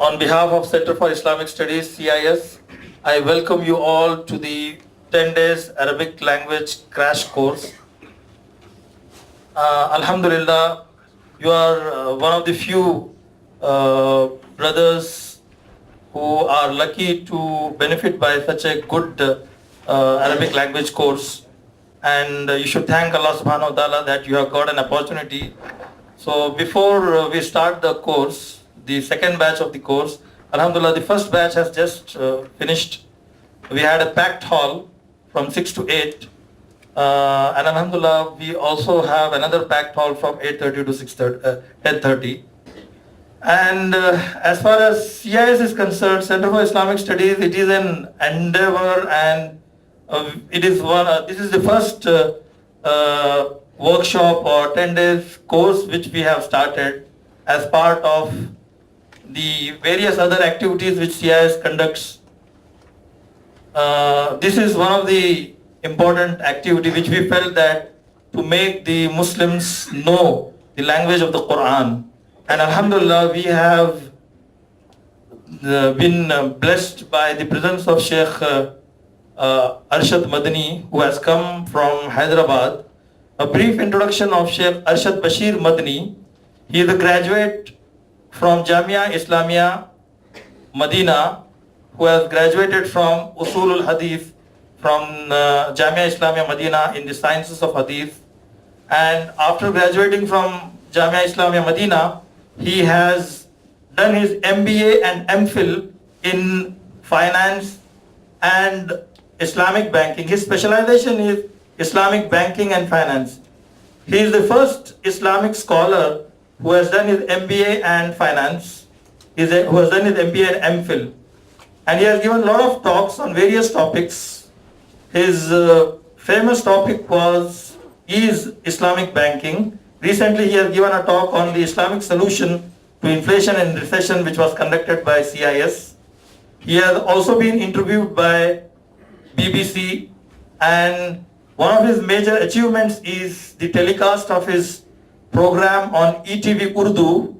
On behalf of Center for Islamic Studies, CIS, I welcome you all to the 10 days Arabic language crash course. Alhamdulillah, you are one of the few brothers who are lucky to benefit by such a good Arabic language course, and you should thank Allah subhanahu wa ta'ala that you have got an opportunity. So before we start the course, the second batch of the course, Alhamdulillah, the first batch has just finished. We had a packed hall from 6 to 8, and Alhamdulillah, we also have another packed hall from 8:30 to 10:30. And as far as CIS is concerned, Center for Islamic Studies, it is an endeavor, and this is the first workshop or 10 days course which we have started as part of the various other activities which CIS conducts. This is one of the important activity which we felt that to make the Muslims know the language of the Quran. And Alhamdulillah, we have been blessed by the presence of Sheikh Arshad Madani, who has come from Hyderabad. A brief introduction of Sheikh Arshad Bashir Madani. He is a graduate from Jamia Islamia Medina, who has graduated from Usul al-Hadith from Jamia Islamia Medina in the sciences of Hadith. And after graduating from Jamia Islamia Medina, he has done his MBA and MPhil in finance and Islamic banking. His specialization is Islamic banking and finance. He is the first Islamic scholar who has done his MBA and finance, who has done his MBA and MPhil. And he has given a lot of talks on various topics. His famous topic is Islamic banking. Recently he has given a talk on the Islamic solution to inflation and recession, which was conducted by CIS. He has also been interviewed by BBC, and one of his major achievements is the telecast of his program on ETV Urdu.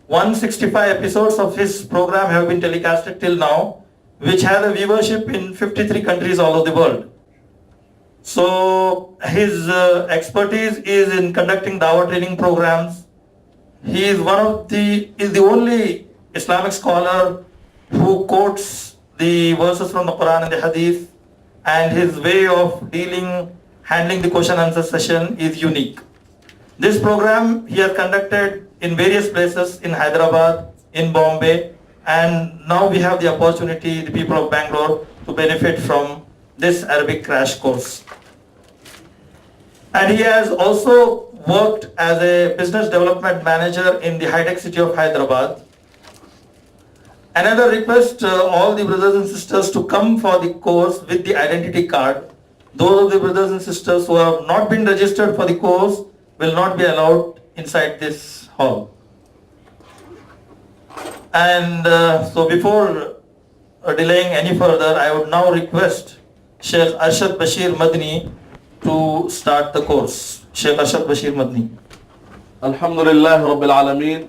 165 episodes of his program have been telecasted till now, which has a viewership in 53 countries all over the world. So his expertise is in conducting dawah training programs. He is the only Islamic scholar who quotes the verses from the Quran and the Hadith, and his way of handling the question answer session is unique. This program he has conducted in various places in Hyderabad, in Bombay, and now we have the opportunity, the people of Bangalore, to benefit from this Arabic crash course. And he has also worked as a business development manager in the high-tech city of Hyderabad. Another request all the brothers and sisters to come for the course with the identity card. Those of the brothers and sisters who have not been registered for the course will not be allowed inside this hall. And so before delaying any further, I would now request Sheikh Arshad Bashir Madni to start the course. Sheikh Arshad Bashir Madni. Alhamdulillah Rabbil Alameen.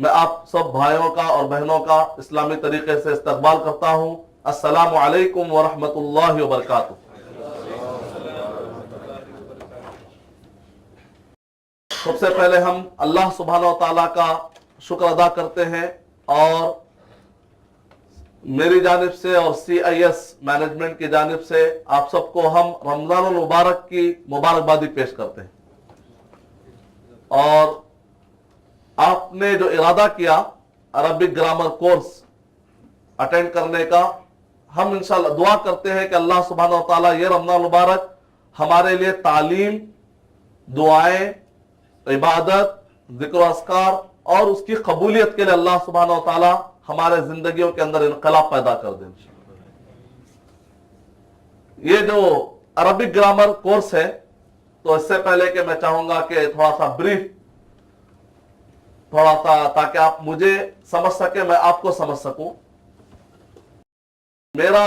मैं आप सब भाइयों का और बहनों का इस्लामी तरीके से इस्तकबाल करता हूं। अस्सलामु अलैकुम व रहमतुल्लाहि व बरकातुहू। सबसे पहले हम अल्लाह सुब्हानहू व तआला का शुक्र अदा करते हैं और मेरी जानिब से और CIS मैनेजमेंट की जानिब से आप सबको हम रमजानुल मुबारक की मुबारकबादी पेश करते हैं। और आपने जो इरादा किया अरबिक ग्रामर कोर्स अटेंड करने का, हम इंशाल्लाह दुआ करते हैं कि अल्लाह सुब्हानहू व तआला ये रमजान मुबारक हमारे लिए तालीम, दुआएं, इबादत, जिक्र अस्कार और उसकी कबूलियत के लिए अल्लाह सुब्हानहू व तआला हमारे जिंदगियों के अंदर इनकलाब पैदा कर दे। ये जो अरबिक ग्रामर कोर्स है, तो इससे पहले कि मैं चाहूंगा कि थोड़ा सा ब्रीफ ताकि आप मुझे समझ सके, मैं आपको समझ सकूं। मेरा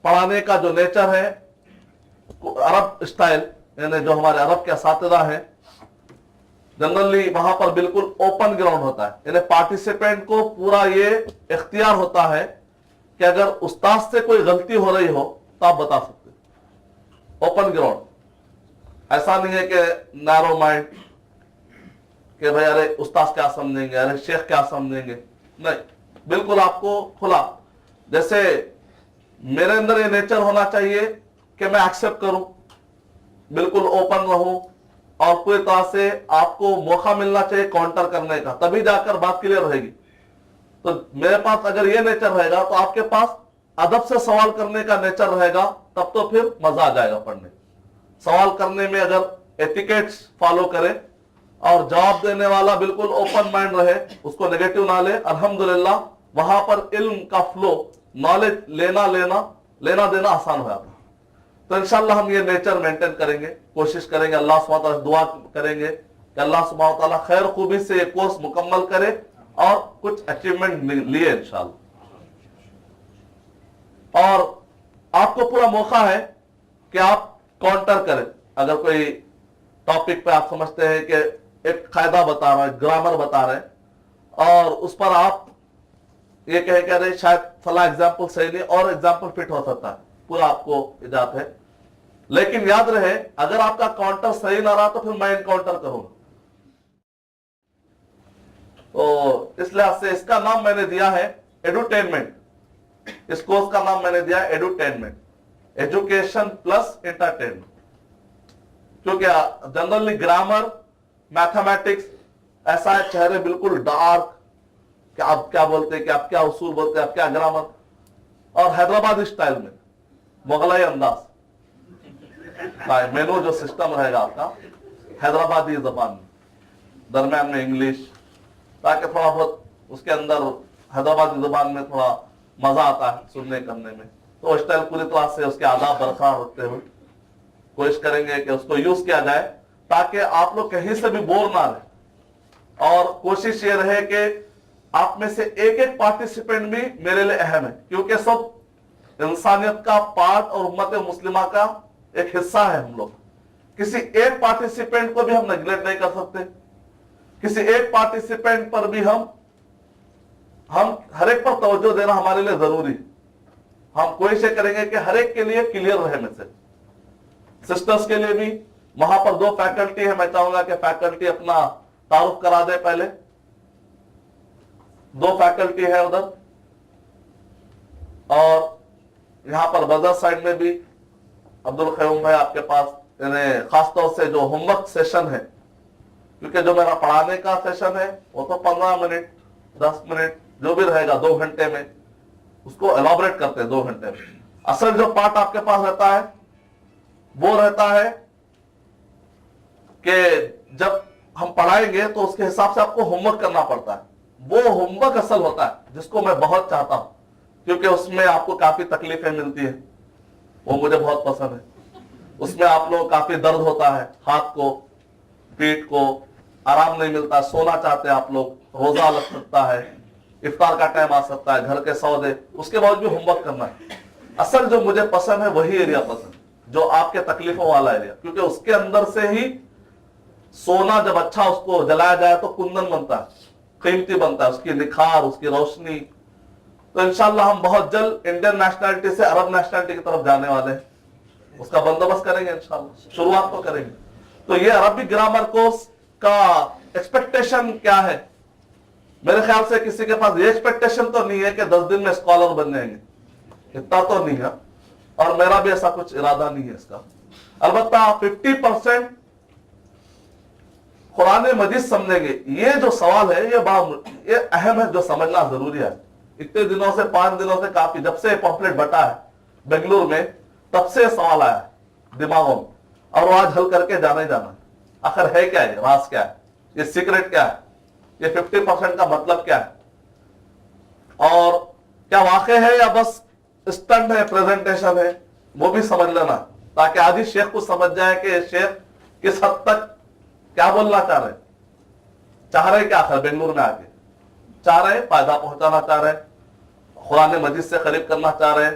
पढ़ाने का जो नेचर है अरब स्टाइल, यानी जो हमारे अरब के असातिज़ा हैं जनरली वहां पर बिल्कुल ओपन ग्राउंड होता है, यानी पार्टिसिपेंट को पूरा ये इख्तियार होता है कि अगर उस्ताद से कोई गलती हो रही हो तो आप बता सकते। ओपन ग्राउंड, ऐसा नहीं है कि नैरो माइंड कि भाई अरे उस्ताद क्या समझेंगे, अरे शेख क्या समझेंगे, नहीं, बिल्कुल आपको खुला। जैसे मेरे अंदर ये नेचर होना चाहिए कि मैं एक्सेप्ट करूं, बिल्कुल ओपन रहूं और पूरी तरह से आपको मौका मिलना चाहिए काउंटर करने का, तभी जाकर बात क्लियर रहेगी। तो मेरे पास अगर ये नेचर रहेगा तो आपके पास अदब से सवाल करने का नेचर रहेगा, तब तो फिर मजा आ जाएगा पढ़ने। सवाल करने में अगर एटिकेट्स फॉलो करे और जवाब देने वाला बिल्कुल ओपन माइंड रहे, उसको नेगेटिव ना ले, अल्हम्दुलिल्लाह वहां पर इल्म का फ्लो, नॉलेज लेना देना आसान हो जाता है। तो इंशाल्लाह हम ये नेचर मेंटेन करेंगे, कोशिश करेंगे, अल्लाह सुब्हानहू व तआला दुआ करेंगे कि अल्लाह सुब्हानहू व तआला खैर खूबी से ये कोर्स मुकम्मल करे और कुछ अचीवमेंट लिए इंशाल्लाह। और आपको पूरा मौका है कि आप काउंटर करें। अगर कोई टॉपिक पे आप समझते हैं कि एक कायदा बता रहा है, ग्रामर बता रहे हैं और उस पर आप ये कह रहे शायद फला एग्जाम्पल सही नहीं और एग्जाम्पल फिट हो सकता है, पूरा आपको इजाजत है। लेकिन याद रहे अगर आपका काउंटर सही ना रहा तो फिर मैं इनकाउंटर करूंगा। तो इस लिहाज से इसका नाम मैंने दिया है एडुटेनमेंट। इस कोर्स का नाम मैंने दिया है एडुटेनमेंट, एजुकेशन प्लस एंटरटेनमेंट। क्योंकि जनरली ग्रामर, मैथमेटिक्स ऐसा है, चेहरे बिल्कुल डार्क कि आप क्या बोलते हैं, कि आप क्या उसूल बोलते हैं, आप क्या ग्रामर, और हैदराबादी स्टाइल में मुगलाई अंदाज मेनू जो सिस्टम रहेगा आपका हैदराबादी जबान में, दरम्यान में इंग्लिश, ताकि थोड़ा बहुत उसके अंदर हैदराबादी जबान में थोड़ा मजा आता है सुनने करने में। तो स्टाइल पूरी तरह से उसके आदाब बरकरार होते हुए कोशिश करेंगे कि उसको यूज किया जाए ताकि आप लोग कहीं से भी बोर ना रहे। और कोशिश ये रहे कि आप में से एक एक पार्टिसिपेंट भी मेरे लिए अहम है, क्योंकि सब इंसानियत का पार्ट और उम्मत मुस्लिमा का एक हिस्सा है हम लोग। किसी एक पार्टिसिपेंट को भी हम नेग्लेक्ट नहीं कर सकते, किसी एक पार्टिसिपेंट पर भी हम हर एक पर तवज्जो देना हमारे लिए जरूरी है। हम कोशिश करेंगे कि हर एक के लिए क्लियर रहे मैसेज। सिस्टर्स के लिए भी वहां पर 2 फैकल्टी है, मैं चाहूंगा कि फैकल्टी अपना तारुफ करा दे पहले। दो फैकल्टी है उधर, और यहां पर बदर साइड में भी अब्दुल क़य्यूम भाई आपके पास, यानी खासतौर से जो होमवर्क सेशन है, क्योंकि जो मेरा पढ़ाने का सेशन है वो तो 15 मिनट 10 मिनट जो भी रहेगा 2 घंटे में, उसको एलॉबरेट करते हैं 2 घंटे में। असल जो पार्ट आपके पास रहता है वो रहता है कि जब हम पढ़ाएंगे तो उसके हिसाब से आपको होमवर्क करना पड़ता है। वो होमवर्क असल होता है जिसको मैं बहुत चाहता हूं, क्योंकि उसमें आपको काफी तकलीफें मिलती है, वो मुझे बहुत पसंद है। उसमें आप लोग काफी दर्द होता है, हाथ को पीठ को आराम नहीं मिलता, सोना चाहते हैं आप लोग, रोजा लग सकता है, इफ्तार का टाइम आ सकता है, घर के सौदे, उसके बाद भी होमवर्क करना है। असल जो मुझे पसंद है वही एरिया पसंद, जो आपके तकलीफों वाला एरिया, क्योंकि उसके अंदर से ही सोना जब अच्छा उसको जलाया जाए तो कुंदन बनता है, कीमती बनता है, उसकी निखार, उसकी रोशनी। तो इंशाल्लाह हम बहुत जल्द इंडियन नेशनैलिटी से अरब नेशनैलिटी की तरफ जाने वाले हैं, उसका बंदोबस्त करेंगे इंशाल्लाह, शुरुआत तो करेंगे। तो ये अरबी ग्रामर कोर्स का एक्सपेक्टेशन क्या है? मेरे ख्याल से किसी के पास ये एक्सपेक्टेशन तो नहीं है कि 10 दिन में स्कॉलर बन जाएंगे, इतना तो नहीं है, और मेरा भी ऐसा कुछ इरादा नहीं है इसका। अलबत्ता 50% कुरान मजीद समझेंगे, ये जो सवाल है ये अहम है, जो समझना जरूरी है। इतने दिनों से 5 दिनों से काफी, जब से पॉम्पलेट बटा है बेंगलुरु में, तब से सवाल आया दिमागों में, और वो आज हल करके जाना ही जाना है। आखिर है क्या, ये राज क्या है, ये सीक्रेट क्या है, ये 50% का मतलब क्या है, और क्या वाकई है या बस स्टंट है, प्रेजेंटेशन है, वो भी समझ लेना, ताकि आज ही शेख को समझ जाए कि शेख किस हद तक क्या बोलना चाह रहे क्या, आखिर बेंगलुरु में आके चाह रहे फायदा पहुंचाना चाह रहे, कुरान मजीद से करीब करना चाह रहे,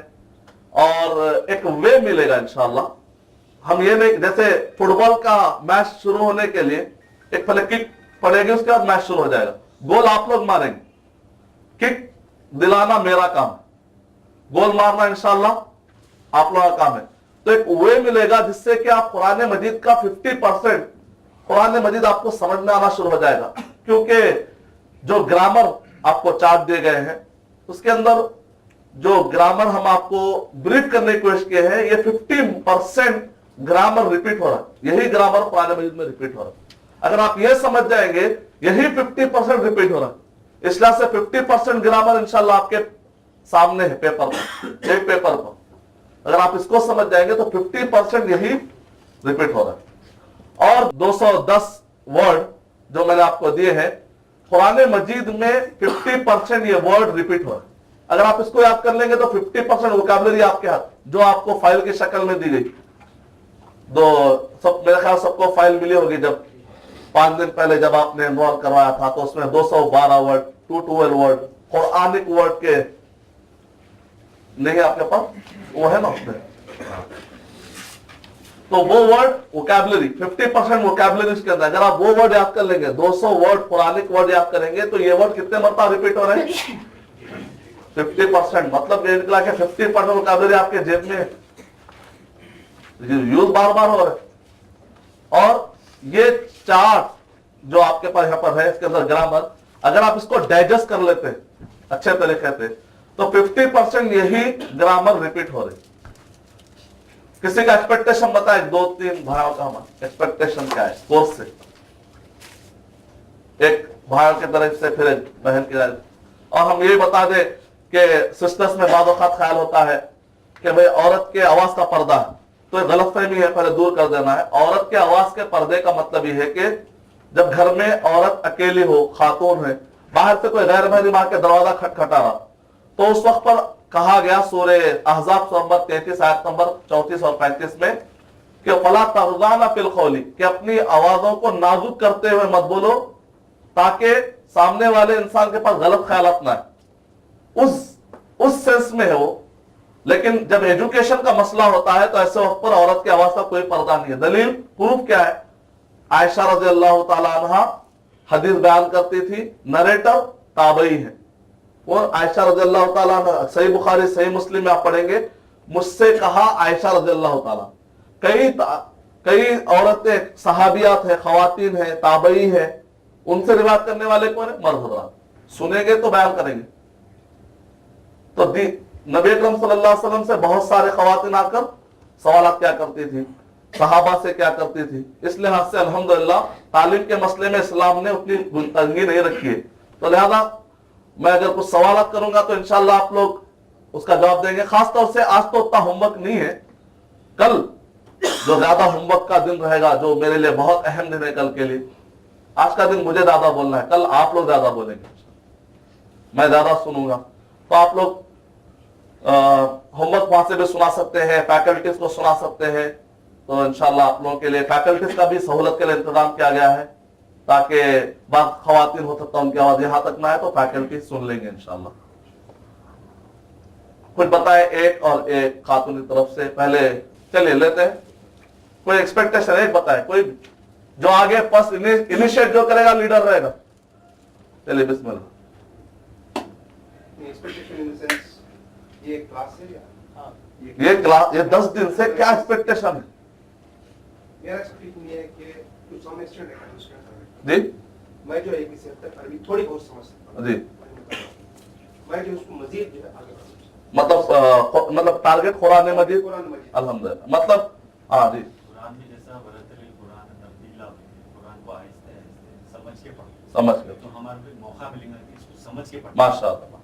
और एक वे मिलेगा इंशाल्लाह। हम ये नहीं, जैसे फुटबॉल का मैच शुरू होने के लिए एक पहले किक पड़ेगी, उसके बाद मैच शुरू हो जाएगा, गोल आप लोग मारेंगे, किक दिलाना मेरा काम है, गोल मारना इंशाल्लाह आप लोगों का काम है। तो एक वे मिलेगा जिससे कि आप कुरान मजीद का 50% कुरान मजीद आपको समझ में आना शुरू हो जाएगा, क्योंकि जो ग्रामर आपको चार्ट दिए गए हैं उसके अंदर जो ग्रामर हम आपको ब्रीफ करने की कोशिश किए हैं, ये 50% ग्रामर रिपीट हो रहा है, यही ग्रामर कुरान मजीद में रिपीट हो रहा है। अगर आप ये समझ जाएंगे यही 50% रिपीट हो रहा है, इसलिए से 50% ग्रामर इंशाल्लाह आपके सामने है पेपर पर, एक पेपर पर। अगर आप इसको समझ जाएंगे तो 50% यही रिपीट हो रहा है। और 210 वर्ड जो मैंने आपको दिए हैं, कुरान मजीद में 50% ये वर्ड रिपीट हो रहा है। अगर आप इसको याद कर लेंगे तो 50% वोकैबुलरी आपके हाथ, जो आपको फाइल की शक्ल में दी गई, सब मेरे ख्याल सबको फाइल मिली होगी, जब 5 दिन पहले जब आपने इन्वॉल्व करवाया था तो उसमें 212 वर्ड 212 वर्ड कुरानिक वर्ड के नहीं आपके पास, वो है ना उसमें। तो वो वर्ड वोकैबुलरी 50% वोकैबुलरी के अंदर, अगर आप वो वर्ड याद कर लेंगे, 200 वर्ड पुरानिक वर्ड याद करेंगे, तो ये वर्ड कितने मरतबा रिपीट हो रहे हैं? 50%। मतलब ये निकला कि 50% वोकैबुलरी आपके जेब में यूज बार बार हो रहा है। और ये चार्ट जो आपके पास यहां पर है, इसके अंदर ग्रामर, अगर आप इसको डाइजेस्ट कर लेते हैं अच्छे तरीके से, तो 50% यही ग्रामर रिपीट हो रही। किसी का एक्सपेक्टेशन बताए, 2-3 भाइयों का एक्सपेक्टेशन क्या है कोर्स से, एक भाइयों की तरफ से फिर एक बहन की तरफ। और हम ये बता दें कि सिस्टर्स में बाद वक्त ख्याल होता है कि भाई औरत के आवाज का पर्दा है, तो ये गलतफहमी है, पहले दूर कर देना है। औरत के आवाज के पर्दे का मतलब ये है कि जब घर में औरत अकेली हो, खातून है, बाहर से कोई गैर महरम आके दरवाजा खटखटा रहा, तो उस वक्त पर कहा गया सूरे अहज़ाब नंबर 33 आयत नंबर 34 और 35 में कि फला तग़ज़ाना फिल क़ौली, कि अपनी आवाजों को नाजुक करते हुए मत बोलो, ताकि सामने वाले इंसान के पास गलत ख्यालात ना है। उस सेंस में है वो। लेकिन जब एजुकेशन का मसला होता है तो ऐसे वक्त पर औरत की आवाज का कोई पर्दा नहीं है। दलील प्रूफ क्या है? आयशा रज़ी अल्लाह तआला अन्हा हदीस बयान करती थी, नरेटर ताबई है वो आयशा रज़ी अल्लाह तआला अन्हा, सही बुखारी सही मुस्लिम में आप पढ़ेंगे, मुझसे कहा आयशा रज़ी अल्लाह तआला। कई औरतें सहाबियात है, खवातीन है, ताबई है, उनसे रिवायत करने वाले कौन है? मर्द हजरात। सुनेंगे तो बयान करेंगे। तो नबी अकरम सल्लल्लाहु अलैहि वसल्लम से बहुत सारे खवातीन आकर सवालात क्या करती थी, सहाबा से क्या करती थी। इस लिहाज से अल्हम्दुलिल्लाह तालीम के मसले में इस्लाम ने उतनी तंगी नहीं रखी है। तो लिहाजा मैं अगर कुछ सवालात करूंगा तो इंशाल्लाह आप लोग उसका जवाब देंगे। खासतौर से आज तो उतना होमवर्क नहीं है, कल जो ज्यादा होमवर्क का दिन रहेगा, जो मेरे लिए बहुत अहम दिन है कल के लिए। आज का दिन मुझे ज्यादा बोलना है, कल आप लोग ज्यादा बोलेंगे, मैं ज्यादा सुनूंगा। तो आप लोग होमवर्क वहां से भी सुना सकते हैं, फैकल्टीज को सुना सकते हैं। तो इंशाल्लाह आप लोगों के लिए फैकल्टीज का भी सहूलत के लिए इंतजाम किया गया है, ताकि बाद खवातीन हो सकता है उनकी आवाज यहां तक ना आए तो फैकल्टी सुन लेंगे इंशाल्लाह। कुछ बताए एक और एक खातून की तरफ से, पहले चलिए लेते हैं। कोई एक्सपेक्टेशन है? एक बताए कोई जो आगे फर्स्ट इनिशिएट जो करेगा लीडर रहेगा। चलिए बिस्मिल्लाह। एक्सपेक्टेशन इन द सेंस ये क्लास है या ये क्लास, ये 10 दिन से क्या एक्सपेक्टेशन है? मेरा एक्सपेक्टेशन ये है कि to some extent I understand जी मैं जो एक से तक अरबी थोड़ी बहुत समझ सकता हूं जी, मैं जो उसको मजीद जो है आगे बढ़ा सकता मतलब टारगेट कुरान मजीद, कुरान मजीद अल्हम्दुलिल्लाह। मतलब हाँ जी, कुरान में जैसा वरतलिल कुरान तरतीला, कुरान को आहिस्ते आहिस्ते समझ के पढ़ो, समझ गए, तो हमारे को मौका मिलेगा कि इसको समझ के पढ़ो, माशाअल्लाह,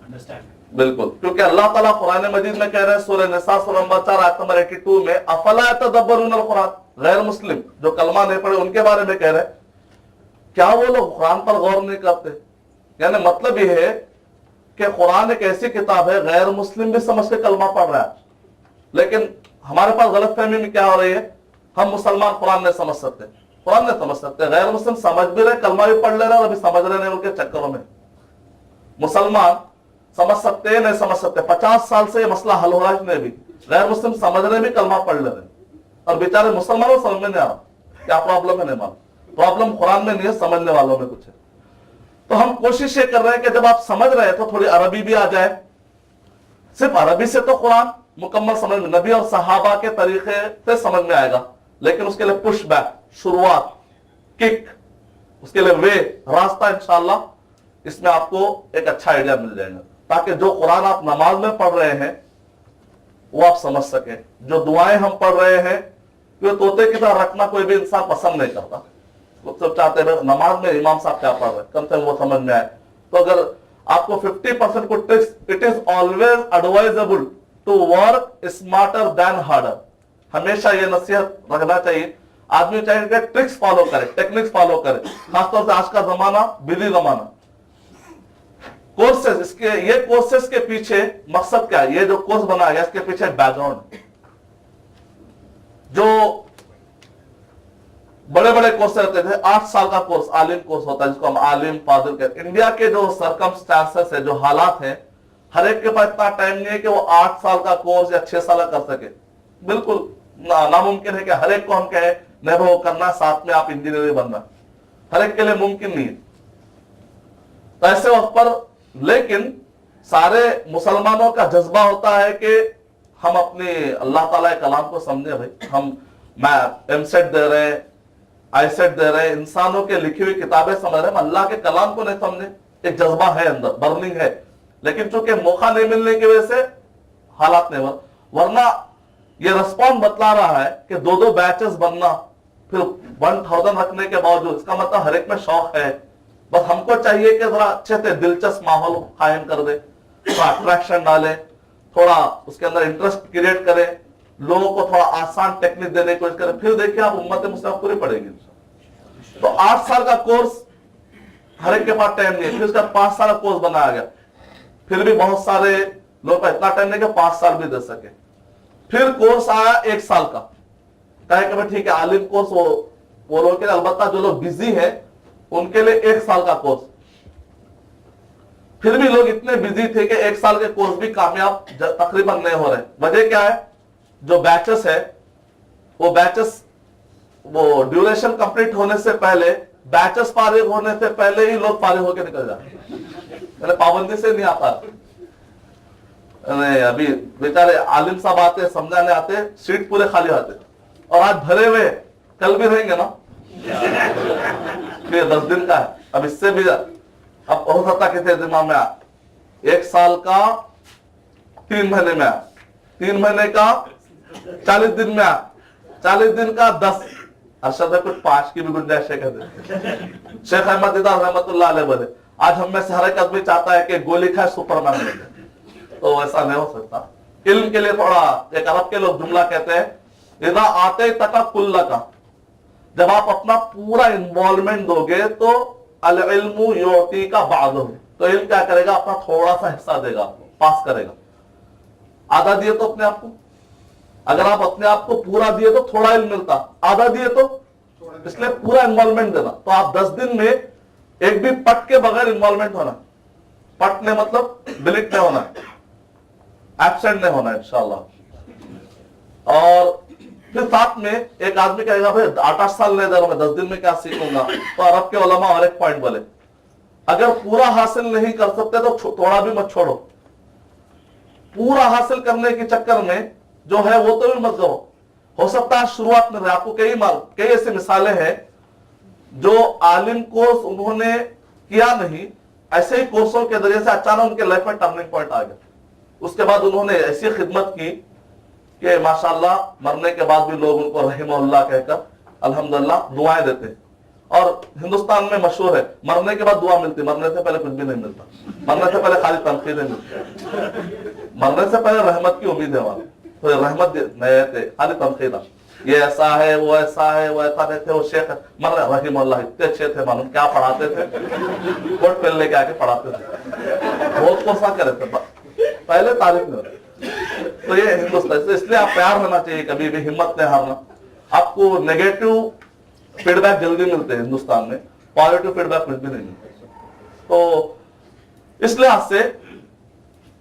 अंडरस्टैंड। बिल्कुल। क्योंकि अल्लाह ताला कुरान मजीद में कह रहे हैं सूरह निसा सूरह नंबर 4 आयत नंबर 82 में, अफला यतदब्बरुन कुरान, गैर मुस्लिम जो कलमा नहीं पढ़े उनके बारे में कह रहे हैं, क्या वो लोग कुरान पर गौर नहीं करते? यानी मतलब ये है कि कुरान एक ऐसी किताब है, गैर मुस्लिम भी समझ के कलमा पढ़ रहा है, लेकिन हमारे पास गलतफहमी में क्या हो रही है, हम मुसलमान कुरान नहीं समझ सकते, कुरान नहीं समझ सकते, गैर मुस्लिम समझ भी रहे, कलमा भी पढ़ ले रहे और अभी समझ रहे नहीं उनके चक्करों में। मुसलमान समझ सकते हैं, नहीं समझ सकते, 50 साल से ये मसला हल हो रहा है, इसमें भी गैर मुस्लिम समझ रहे भी, कलमा पढ़ ले रहे, और बेचारे मुसलमानों को समझ में नहीं आ रहा क्या प्रॉब्लम है। नहीं मालूम, प्रॉब्लम कुरान में नहीं है, समझने वालों में कुछ है। तो हम कोशिश ये कर रहे हैं कि जब आप समझ रहे हैं तो थोड़ी अरबी भी आ जाए। सिर्फ अरबी से तो कुरान मुकम्मल समझ में, नबी और सहाबा के तरीके से समझ में आएगा, लेकिन उसके लिए पुश बैक, शुरुआत, किक, उसके लिए वे, रास्ता इंशाल्लाह इसमें आपको एक अच्छा आइडिया मिल जाएगा, ताकि जो कुरान आप नमाज में पढ़ रहे हैं वो आप समझ सके। जो दुआएं हम पढ़ रहे हैं वो तोते की तरह रखना कोई भी इंसान पसंद नहीं करता, वो सब चाहते हैं नमाज में इमाम साहब क्या पढ़ रहे हैं, कम से कम वो समझ में आए। तो अगर आपको 50% को tricks, it is always advisable to work smarter than harder. हमेशा ये नसीहत रखना चाहिए, आदमी चाहिए कि ट्रिक्स फॉलो करे, टेक्निक्स फॉलो करे, खासतौर से आज का जमाना बिजी जमाना। कोर्सेज, इसके ये कोर्सेज के पीछे मकसद क्या है, ये जो कोर्स बनाया गया इसके पीछे बैकग्राउंड, जो बड़े बड़े कोर्स रहते थे, 8 साल का कोर्स आलिम कोर्स होता है, जिसको हम आलिम फाजिल कहते हैं। इंडिया के जो सर्कमस्टांसेस है, जो हालात है, हर एक के पास इतना टाइम नहीं है कि वो 8 साल का कोर्स या 6 साल का कर सके। बिल्कुल नामुमकिन है कि हर एक को हम कहें नहीं वो करना, साथ में आप इंजीनियर बनना, हर एक के लिए मुमकिन नहीं है। तो ऐसे वक्त पर लेकिन सारे मुसलमानों का जज्बा होता है कि हम अपने अल्लाह ताला के कलाम को समझे। भाई हम एमसेट दे रहे, आईसेट दे रहे, इंसानों के लिखी हुई किताबें समझ रहे, हम अल्लाह के कलाम को नहीं समझे। एक जज्बा है अंदर, बर्निंग है, लेकिन चूंकि मौका नहीं मिलने की वजह से हालात नहीं बन, वरना ये रिस्पॉन्स बतला रहा है कि 2-2 बैचेस बनना, फिर 1000 रखने के बावजूद, इसका मतलब हर एक में शौक है। बस हमको चाहिए कि जरा अच्छे से दिलचस्प माहौल कायम कर दे, थोड़ा अट्रैक्शन डाले, थोड़ा उसके अंदर इंटरेस्ट क्रिएट करे, लोगों को थोड़ा आसान टेक्निक देने की कोशिश करें, फिर देखिए आप उम्मत मुस्लिम पूरी पड़ेगी। तो 8 साल का कोर्स हर एक के पास टाइम नहीं है, फिर उसका 5 साल का कोर्स बनाया गया, फिर भी बहुत सारे लोगों का इतना टाइम नहीं कि 5 साल भी दे सके। फिर कोर्स आया 1 साल का, कहे कि ठीक है आलिम कोर्स वो लोग के लिए, अलबत्ता जो लोग बिजी है उनके लिए 1 साल का कोर्स। फिर भी लोग इतने बिजी थे कि 1 साल के कोर्स भी कामयाब तकरीबन नहीं हो रहे। वजह क्या है, जो बैचेस है वो बैचेस, वो ड्यूरेशन कंप्लीट होने से पहले, बैचेस फारिग होने से पहले ही लोग फारिग होकर निकल जाते, पाबंदी से नहीं आता। अभी बेचारे आलिम साहब आते, समझाने आते, सीट पूरे खाली आते, और आज भरे हुए, कल भी रहेंगे ना। ये 10 दिन का है। अब इससे भी अब हो सकता किसी दिमाग में आया, 1 साल का 3 महीने में आया, 3 महीने का 40 दिन में आया, 40 दिन का 10, अरशद है कुछ 5 की भी गुंजाइश है कहते। शेख अहमद दीदार रहमतुल्लाह अलैह बोले आज हम में से हर एक आदमी चाहता है कि गोली खाए सुपरमैन बन जाए, तो ऐसा नहीं हो सकता। इल्म के लिए थोड़ा, एक अरब के लोग जुमला कहते हैं इदा आते तका कुल्ला का, जब आप अपना पूरा इन्वॉल्वमेंट दोगे तो अल इल्मु युती का बादहु, तो इल्म क्या करेगा, अपना थोड़ा सा हिस्सा देगा, आपको पास करेगा। आधा दिए तो अपने आप को, अगर आप अपने आप को पूरा दिए तो थोड़ा इल्म मिलता, आधा दिए तो, इसलिए पूरा इन्वॉल्वमेंट देना। तो आप 10 दिन में एक भी पट के बगैर इन्वॉल्वमेंट होना, पट ने मतलब डिलीट नहीं होना, एब्सेंट नहीं होना इंशाल्लाह। और फिर साथ में एक आदमी कहेगा भाई 8-8 साल ले जा रहा मैं 10 दिन में क्या सीखूंगा, तो अरब के उलमा और एक पॉइंट बोले अगर पूरा हासिल नहीं कर सकते तो थोड़ा भी मत छोड़ो, पूरा हासिल करने के चक्कर में जो है वो तो भी मत करो। हो सकता है शुरुआत में आपको कई ऐसी मिसालें हैं जो आलिम कोर्स उन्होंने किया नहीं, ऐसे ही कोर्सों के जरिए से अचानक उनके लाइफ में टर्निंग पॉइंट आ गया, उसके बाद उन्होंने ऐसी खिदमत की कि माशाल्लाह मरने के बाद भी लोग उनको रहीमहुल्लाह कहकर अल्हम्दुलिल्लाह दुआएं देते। और हिंदुस्तान में मशहूर है मरने के बाद दुआ मिलती, मरने से पहले कुछ भी नहीं मिलता, मरने से पहले खाली तनकीदें मिलती, मरने से पहले रहमत की उम्मीद है वहां, तो रहमत नए थे खाली तनकीदा, ये ऐसा है वो ऐसा है वो ऐसा नहीं थे, वो शेख मर रहीमहुल्लाह इतने अच्छे थे, मालूम क्या पढ़ाते थे, कोट पहन लेके आके पढ़ाते थे, बहुत कोसा करे थे, पहले तारीफ में। तो ये हिंदुस्तान, तो इसलिए आप प्यार होना चाहिए, कभी भी हिम्मत नहीं हारना। आपको नेगेटिव फीडबैक जल्दी मिलते हैं हिंदुस्तान में, पॉजिटिव फीडबैक कुछ भी नहीं मिलते। तो इस लिहाज से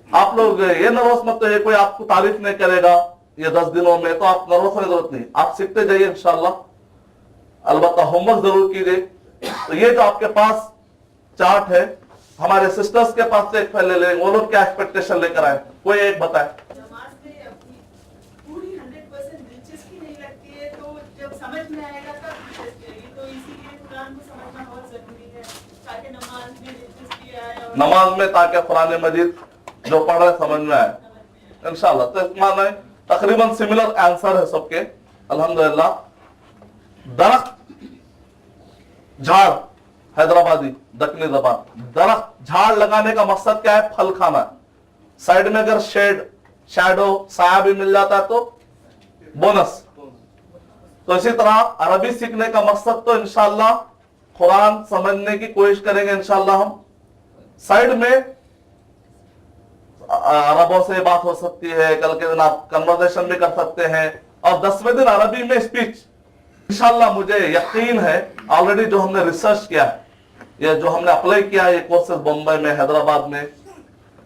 आप लोग ये नर्वस मत होइए, कोई आपको तारीफ नहीं करेगा ये 10 दिनों में, तो आप नर्वस होने की जरूरत नहीं, आप सीखते जाइए इंशाल्लाह। अलबत्ता होमवर्क जरूर कीजिए। तो ये जो आपके पास चार्ट है, हमारे सिस्टर्स के पास से एक फाइल ले लेंगे, वो लोग क्या एक्सपेक्टेशन लेकर आए, कोई एक बताए। नमाज में अपनी पूरी 100% दिलचस्पी नहीं लगती है, तो जब समझ में आएगा तब दिलचस्पी आएगी, तो इसीलिए कुरान को समझना बहुत जरूरी है ताकि नमाज में दिलचस्पी आए और नमाज में, ताकि कुरान मजीद जो पढ़ रहे समझ में आए इंशाल्लाह। तो माना है तकरीबन सिमिलर आंसर है सबके अल्हम्दुलिल्लाह। दरख्त झाड़, हैदराबादी दक्षिणी जबान, दरख्त झाड़ लगाने का मकसद क्या है, फल खाना है। साइड में अगर शैडो साया भी मिल जाता है तो बोनस। तो इसी तरह अरबी सीखने का मकसद तो इंशाल्लाह कुरान समझने की कोशिश करेंगे इंशाल्लाह हम। साइड में अरबों से बात हो सकती है, कल के दिन आप कन्वर्सेशन भी कर सकते हैं, और 10वें दिन अरबी में स्पीच इंशाल्लाह। मुझे यकीन है ऑलरेडी जो हमने रिसर्च किया है, ये जो हमने अप्लाई किया है ये कोर्सेज बम्बई में, हैदराबाद में,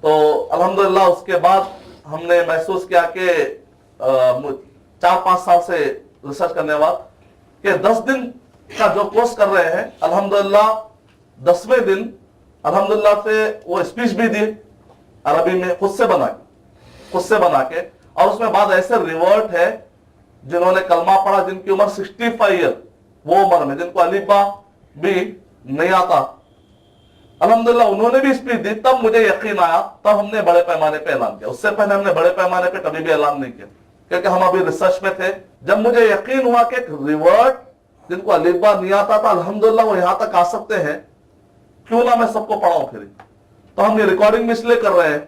तो अल्हम्दुलिल्लाह उसके बाद हमने महसूस किया कि 4-5 साल से रिसर्च करने बाद कि 10 दिन का जो कोर्स कर रहे हैं अल्हम्दुलिल्लाह 10वें दिन अल्हम्दुलिल्लाह से वो स्पीच भी दी अरबी में, खुद से बना के। और उसमें बाद ऐसे रिवर्ट है जिन्होंने कलमा पढ़ा, जिनकी उम्र 65 ईयर, वो उम्र में जिनको अलीफा भी नहीं आता, अल्हम्दुलिल्लाह उन्होंने भी स्पीच दी। तब मुझे यकीन आया, तब हमने बड़े पैमाने पे ऐलान किया। उससे पहले हमने बड़े पैमाने पे कभी भी ऐलान नहीं किया, क्योंकि हम अभी रिसर्च में थे। जब मुझे यकीन हुआ कि रिवर्ट जिनको अलीफा नहीं आता था अल्हम्दुलिल्लाह वो यहां तक आ सकते हैं, क्यों ना मैं सबको पढ़ाऊं फिर। तो हम ये रिकॉर्डिंग भी इसलिए कर रहे हैं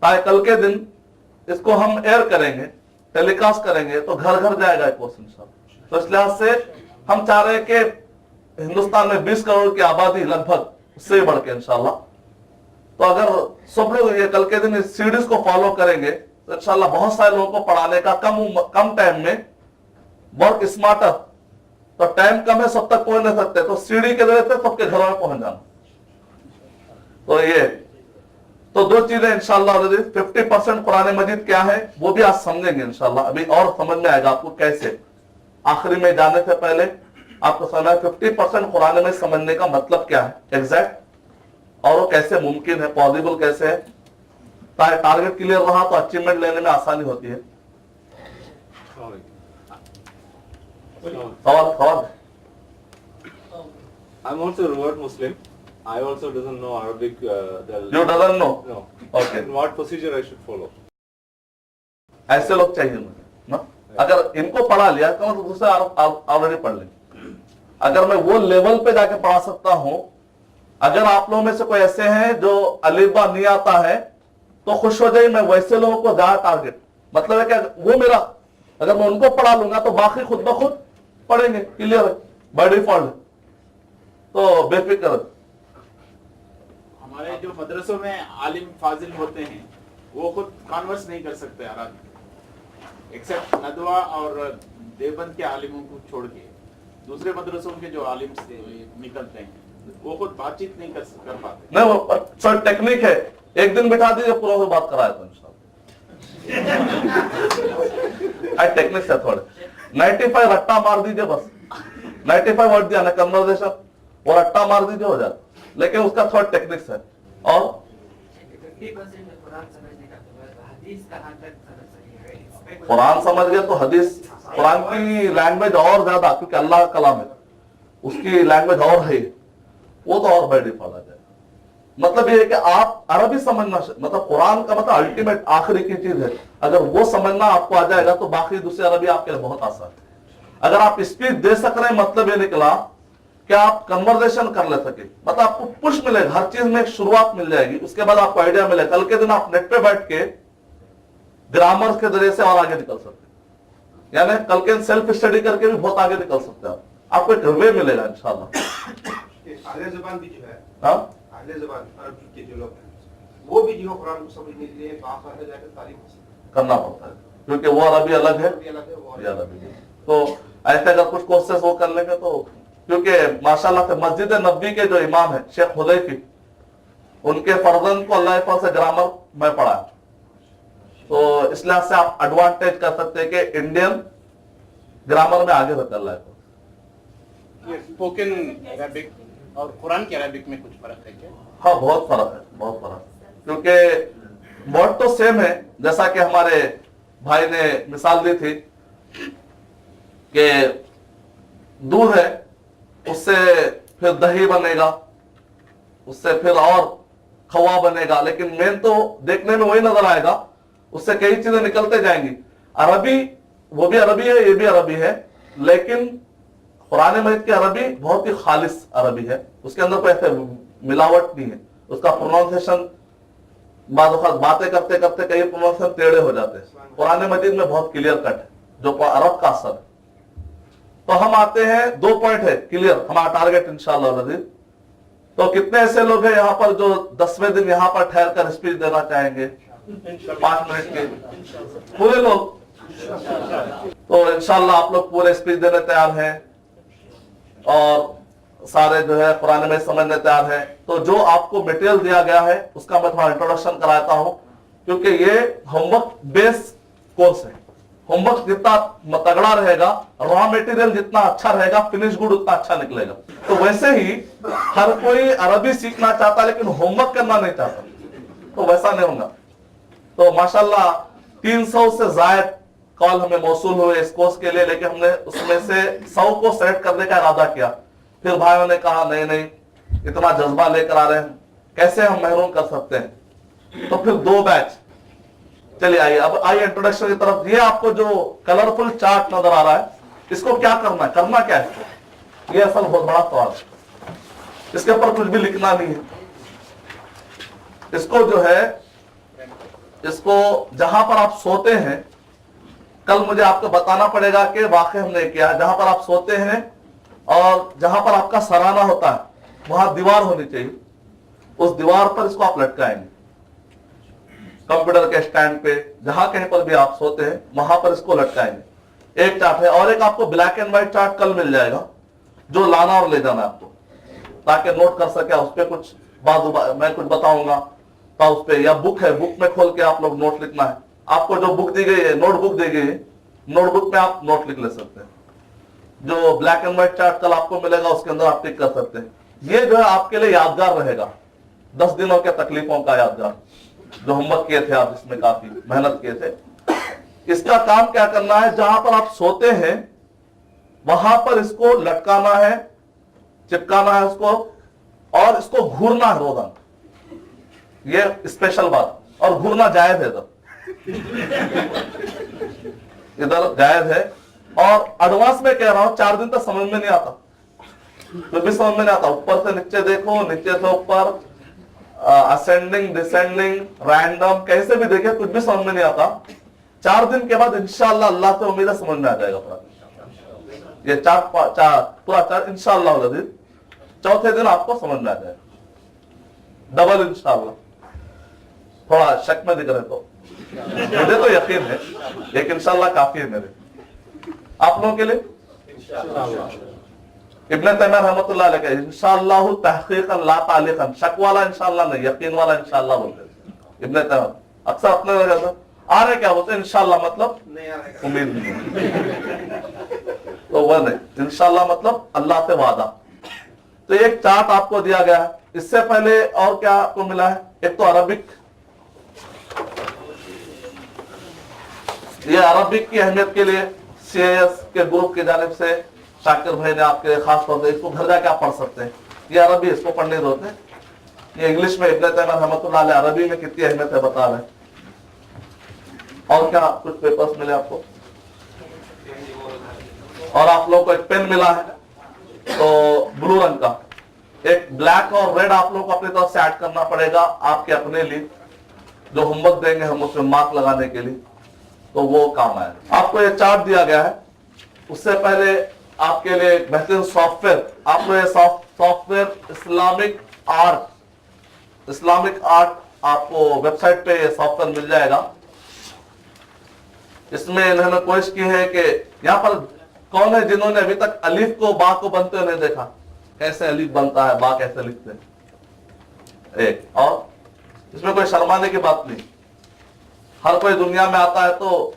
ताकि कल के दिन इसको हम एयर करेंगे, टेलीकास्ट करेंगे, तो घर घर जाएगा कोर्स इंशाल्लाह। तो इस लिहाज से हम चाह रहे हैं कि हिंदुस्तान में 20 करोड़ की आबादी लगभग, उससे बढ़ के इंशाल्लाह। तो अगर सब लोग ये कल के दिन इस सीरीज को फॉलो करेंगे तो इंशाल्लाह बहुत सारे लोगों को पढ़ाने का कम टाइम में, वर्क स्मार्टर। तो टाइम कम है, सब तक पहुंच नहीं सकते, तो सीढ़ी के जरिए से सबके घरों में पहुंच जाना। तो ये तो 2 चीजें इंशाल्लाह। 50% कुरान मजीद क्या है वो भी आज समझेंगे इंशाल्लाह, अभी और समझ में आएगा आपको कैसे। आखिरी में जाने से पहले आपको समझना है 50% कुरान में समझने का मतलब क्या है एग्जैक्ट, और वो कैसे मुमकिन है, पॉसिबल कैसे है, ताकि टारगेट क्लियर रहा तो अचीवमेंट लेने में आसानी होती है। सवाल I'm also revert Muslim. I also doesn't know Arabic. You doesn't know? No. Okay. And what procedure I should follow? ऐसे लोग चाहिए मुझे ना। अगर इनको पढ़ा लिया तो मतलब दूसरे ऑलरेडी पढ़ लेंगे। अगर मैं वो लेवल पे जाके पढ़ा सकता हूं, अगर आप लोगों में से कोई ऐसे हैं जो अलीबा नहीं आता है तो खुश हो जाइए, मैं वैसे लोगों को ज्यादा टारगेट, मतलब है कि वो मेरा, अगर मैं उनको पढ़ा लूंगा तो बाकी खुद ब खुद पढ़ेंगे, क्लियर है, बाय डिफॉल्ट। तो बेफिक्र। हमारे जो मदरसों में आलिम फाजिल होते हैं वो खुद कन्वर्स नहीं कर सकते अरबी, एक्सेप्ट नदवा और देवबंद के आलिमों को छोड़ के दूसरे मदरसों के जो आलिम से निकलते हैं वो खुद बातचीत नहीं कर पाते। नहीं, वो सर टेक्निक है, एक दिन बिठा दीजिए पूरा से बात कराया तो इंशाल्लाह। टेक्निक है थोड़े, 95 रट्टा मार दीजिए बस, 95 वर्ड दिया ना कन्वर्सेशन, और रट्टा मार दीजिए हो जाता, लेकिन उसका थोड़ा टेक्निक्स है। और 50% कुरान समझने का तो हदीस कहाँ तक समझ सकेंगे? कुरान समझ गए तो हदीस, कुरान की लैंग्वेज और ज्यादा, क्योंकि अल्लाह का कलाम है, उसकी लैंग्वेज और है, वो तो और बाय डिफॉल्ट आ जाए। मतलब ये है कि आप अरबी समझना, मतलब कुरान का मतलब अल्टीमेट आखिरी की चीज है, अगर वो समझना आपको आ जाएगा तो बाकी दूसरी अरबी आपके लिए बहुत आसान है। अगर आप स्पीच दे सक रहे हैं, मतलब ये निकला कि आप कन्वर्सेशन कर ले सके, मतलब आपको पुश मिलेगा, हर चीज में एक शुरुआत मिल जाएगी, उसके बाद आपको आइडिया मिलेगा, कल के दिन आप नेट पे बैठ के ग्रामर के जरिए से और आगे निकल सकते हैं, यानी कल के सेल्फ स्टडी करके भी बहुत आगे निकल सकते हैं आपको एक वे मिलेगा इंशाल्लाह। अहले ज़बान भी जो है, हाँ, अहले ज़बान अरबी के जो लोग हैं वो भी जो कुरान को समझने के लिए बाहर में जाकर तालीम करना पड़ता है, क्योंकि वो अरबी अलग है, अलग है, वो ये अरबी है। तो ऐसे अगर कुछ कोर्सेस वो कर लेंगे तो, क्योंकि माशाल्लाह से मस्जिद नबी के जो इमाम है शेख हुदैफी, उनके फर्जंद को अल्लाह से ग्रामर में पढ़ा, तो इस लिहाज से आप एडवांटेज कर सकते हैं कि इंडियन ग्रामर में आगे रहते अल्लाह को। ये स्पोकन अरबिक और कुरान के अरबिक में कुछ फर्क है क्या? हाँ, बहुत फर्क है, बहुत फर्क, क्योंकि वर्ड तो सेम है, जैसा कि हमारे भाई ने मिसाल दी थी कि दूध है, उससे फिर दही बनेगा, उससे फिर और खवा बनेगा, लेकिन मेन तो देखने में वही नजर आएगा, उससे कई चीजें निकलते जाएंगी। अरबी, वो भी अरबी है, ये भी अरबी है, लेकिन कुरान मजीद की अरबी बहुत ही खालिस अरबी है, उसके अंदर कोई ऐसे मिलावट नहीं है, उसका प्रोनाउंसिएशन बातें करते करते कई प्रोनाउंसिएशन टेढ़े हो जाते हैं, कुरान मजीद में बहुत क्लियर कट है, जो अरब का असर है। तो हम आते हैं, 2 पॉइंट है क्लियर हमारा टारगेट इंशाअल्लाह। तो कितने ऐसे लोग हैं यहाँ पर जो 10वें दिन यहाँ पर ठहर कर स्पीच देना चाहेंगे 5 मिनट के? पूरे लोग? तो इंशाअल्लाह आप लोग पूरे स्पीच देने तैयार हैं और सारे जो है कुरान में समझने तैयार है। तो जो आपको मटेरियल दिया गया है उसका मैं थोड़ा इंट्रोडक्शन कराता हूं, क्योंकि ये होमवर्क बेस्ड कोर्स है। होमवर्क जितना तगड़ा रहेगा, रॉ मटेरियल जितना अच्छा रहेगा, फिनिश गुड उतना अच्छा निकलेगा। तो वैसे ही हर कोई अरबी सीखना चाहता लेकिन होमवर्क करना नहीं चाहता, तो वैसा नहीं होगा। तो माशाल्लाह 300 से ज्यादा कॉल हमें मौसूल हुए इस कोर्स के लिए, लेकिन हमने उसमें से 100 को सेलेक्ट करने का इरादा किया। फिर भाइयों ने कहा नहीं, इतना जज्बा लेकर आ रहे हैं, कैसे हम महरूम कर सकते हैं। तो फिर 2 बैच। चलिए आइए, अब आइए इंट्रोडक्शन की तरफ। ये आपको जो कलरफुल चार्ट नजर आ रहा है, इसको क्या करना है, करना क्या है, ये असल बहुत बड़ा सवाल है। इसके ऊपर कुछ भी लिखना नहीं है। इसको जो है, इसको जहां पर आप सोते हैं, कल मुझे आपको बताना पड़ेगा कि वाकई हमने किया, जहां पर आप सोते हैं और जहां पर आपका सराहना होता है वहां दीवार होनी चाहिए, उस दीवार पर इसको आप लटकाएंगे। कंप्यूटर के स्टैंड पे, जहां कहीं पर भी आप सोते हैं वहां पर इसको लटकाएंगे। एक चार्ट है, और एक आपको ब्लैक एंड व्हाइट चार्ट कल मिल जाएगा जो लाना और ले जाना है आपको, ताकि नोट कर सके। उस पर कुछ मैं कुछ बताऊंगा तो उस पर, या बुक है, बुक में खोल के आप लोग नोट लिखना है। आपको जो बुक दी गई है, नोटबुक दी गई है, नोटबुक में आप नोट लिख ले सकते हैं। जो ब्लैक एंड व्हाइट चार्ट कल आपको मिलेगा उसके अंदर आप टिक कर सकते हैं। ये जो है आपके लिए यादगार रहेगा, 10 दिनों के तकलीफों का यादगार, जो होमवर्क किए थे आप, इसमें काफी मेहनत किए थे। इसका काम क्या करना है, जहां पर आप सोते हैं वहां पर इसको लटकाना है चिपकाना है उसको, और इसको घूरना है रोजाना, ये स्पेशल बात। और घूरना जायज है, इधर जायज है। और एडवांस में कह रहा हूं, 4 दिन तक समझ में नहीं आता, तो भी समझ में नहीं आता। ऊपर से नीचे देखो, नीचे से ऊपर, असेंडिंग डिसेंडिंग रैंडम, कैसे भी देखे कुछ भी समझ में नहीं आता। 4 दिन के बाद इंशाअल्लाह, अल्लाह से उम्मीद है समझ में आ जाएगा पूरा। ये पूरा इंशाअल्लाह अज़ीज़, चौथे दिन आपको समझ में आ जाएगा, डबल इंशाअल्लाह। थोड़ा शक में दिख रहे तो मुझे तो यकीन है, लेकिन इंशाअल्लाह काफी है मेरे आप लोगों के लिए। इब्न तैमिया रहमतुल्लाह अलैह इंशाअल्लाह तहकीकन ला तालीकन, शक वाला इंशाअल्लाह नहीं, यकीन वाला इंशाअल्लाह बोलते इब्न तैमिया। अक्सर अपने लगा आ रहे क्या बोलते इंशाअल्लाह मतलब नहीं आ रहा उम्मीद नहीं, तो वह नहीं, इंशाअल्लाह मतलब अल्लाह से वादा। तो एक चार्ट आपको दिया गया है। इससे पहले और क्या आपको मिला है, एक तो अरबिक, ये अरबिक की अहमियत के लिए CIS के ग्रुप की जानिब से शाकिर भाई ने आपके लिए खास तौर से, इसको घर जाके आप पढ़ सकते हैं, ये अरबी, इसको पढ़ने होते हैं। ये इंग्लिश में इब्न तैमिया रहमतुल्लाह अलैह अरबी में कितनी अहमियत है बता रहे हैं। और क्या कुछ पेपर्स मिले आपको, और आप लोगों को एक पेन मिला है, तो ब्लू रंग का, एक ब्लैक और रेड आप लोगों को अपनी तरफ से ऐड करना पड़ेगा आपके अपने लिए, जो होमवर्क देंगे हम उसमें मार्क लगाने के लिए, तो वो काम है। आपको ये चार्ट दिया गया है। उससे पहले आपके लिए एक बेहतरीन सॉफ्टवेयर, आपको ये सॉफ्टवेयर इस्लामिक आर्ट आपको वेबसाइट पे ये सॉफ्टवेयर मिल जाएगा। इसमें इन्होंने कोशिश की है कि यहाँ पर कौन है जिन्होंने अभी तक अलीफ को बा को बनते हुए नहीं देखा, कैसे अलीफ बनता है, बा कैसे लिखते हैं। एक और इसमें कोई शर्माने की बात नहीं, हर कोई दुनिया में आता है तो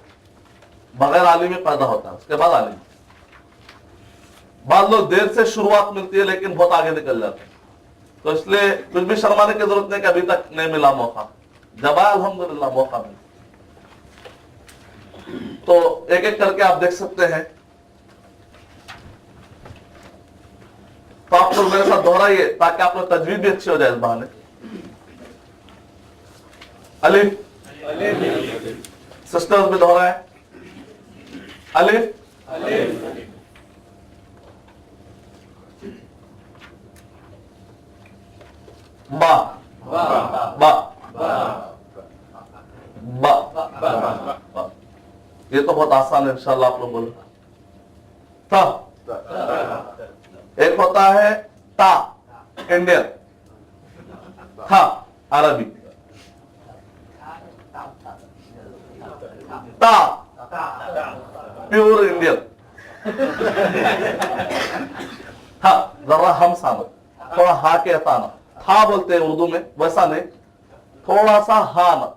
बगैर आलिम में पैदा होता है, उसके बाद आलिम। बाद लोग देर से शुरुआत मिलती है लेकिन बहुत आगे निकल जाते हैं, तो इसलिए कुछ भी शर्माने की जरूरत नहीं कि अभी तक नहीं मिला मौका, जब आया अल्हम्दुलिल्लाह मौका मिला। तो एक एक करके आप देख सकते हैं। तो आप लोग मेरे साथ दोहराइए ताकि आप लोग तजवीज भी अच्छी हो जाए इस बहाने। अलिफ, सिस्टर्स भी दोहराए, अलिफ, बा, बा, बा, ये तो बहुत आसान है इंशाल्लाह आप लोग बोलो। था, एक होता है ता इंडियन, था अरबी, ता प्योर इंडियन, था जरा हम सामत, थोड़ा हा के हताना, था बोलते हैं उर्दू में, वैसा नहीं, थोड़ा सा हा ना,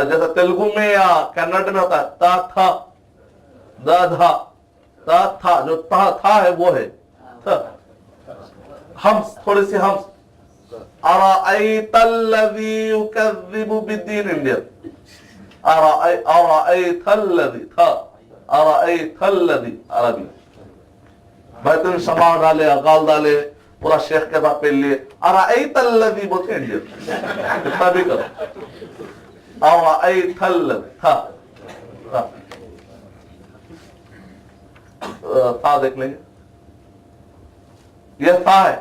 जैसे तेलुगु में या कन्नड़ में होता है ता था, दा धा, ता था, जो था है वो है था। हम्स, थोड़ी सी हम्स, अराअयतल्लज़ी युकज़्ज़िबु बिद्दीन इंडियन, अराअयतल्लज़ी था, अराअयतल्लज़ी अरबी, बेहतरीन शमा डाले, अगाल डाले, पूरा शेख के साथ पहन लिए, अराअयतल्लज़ी बोलते इंडियन, इतना भी करो, अराअयतल्लज़ी था, था देख लेंगे, यह था है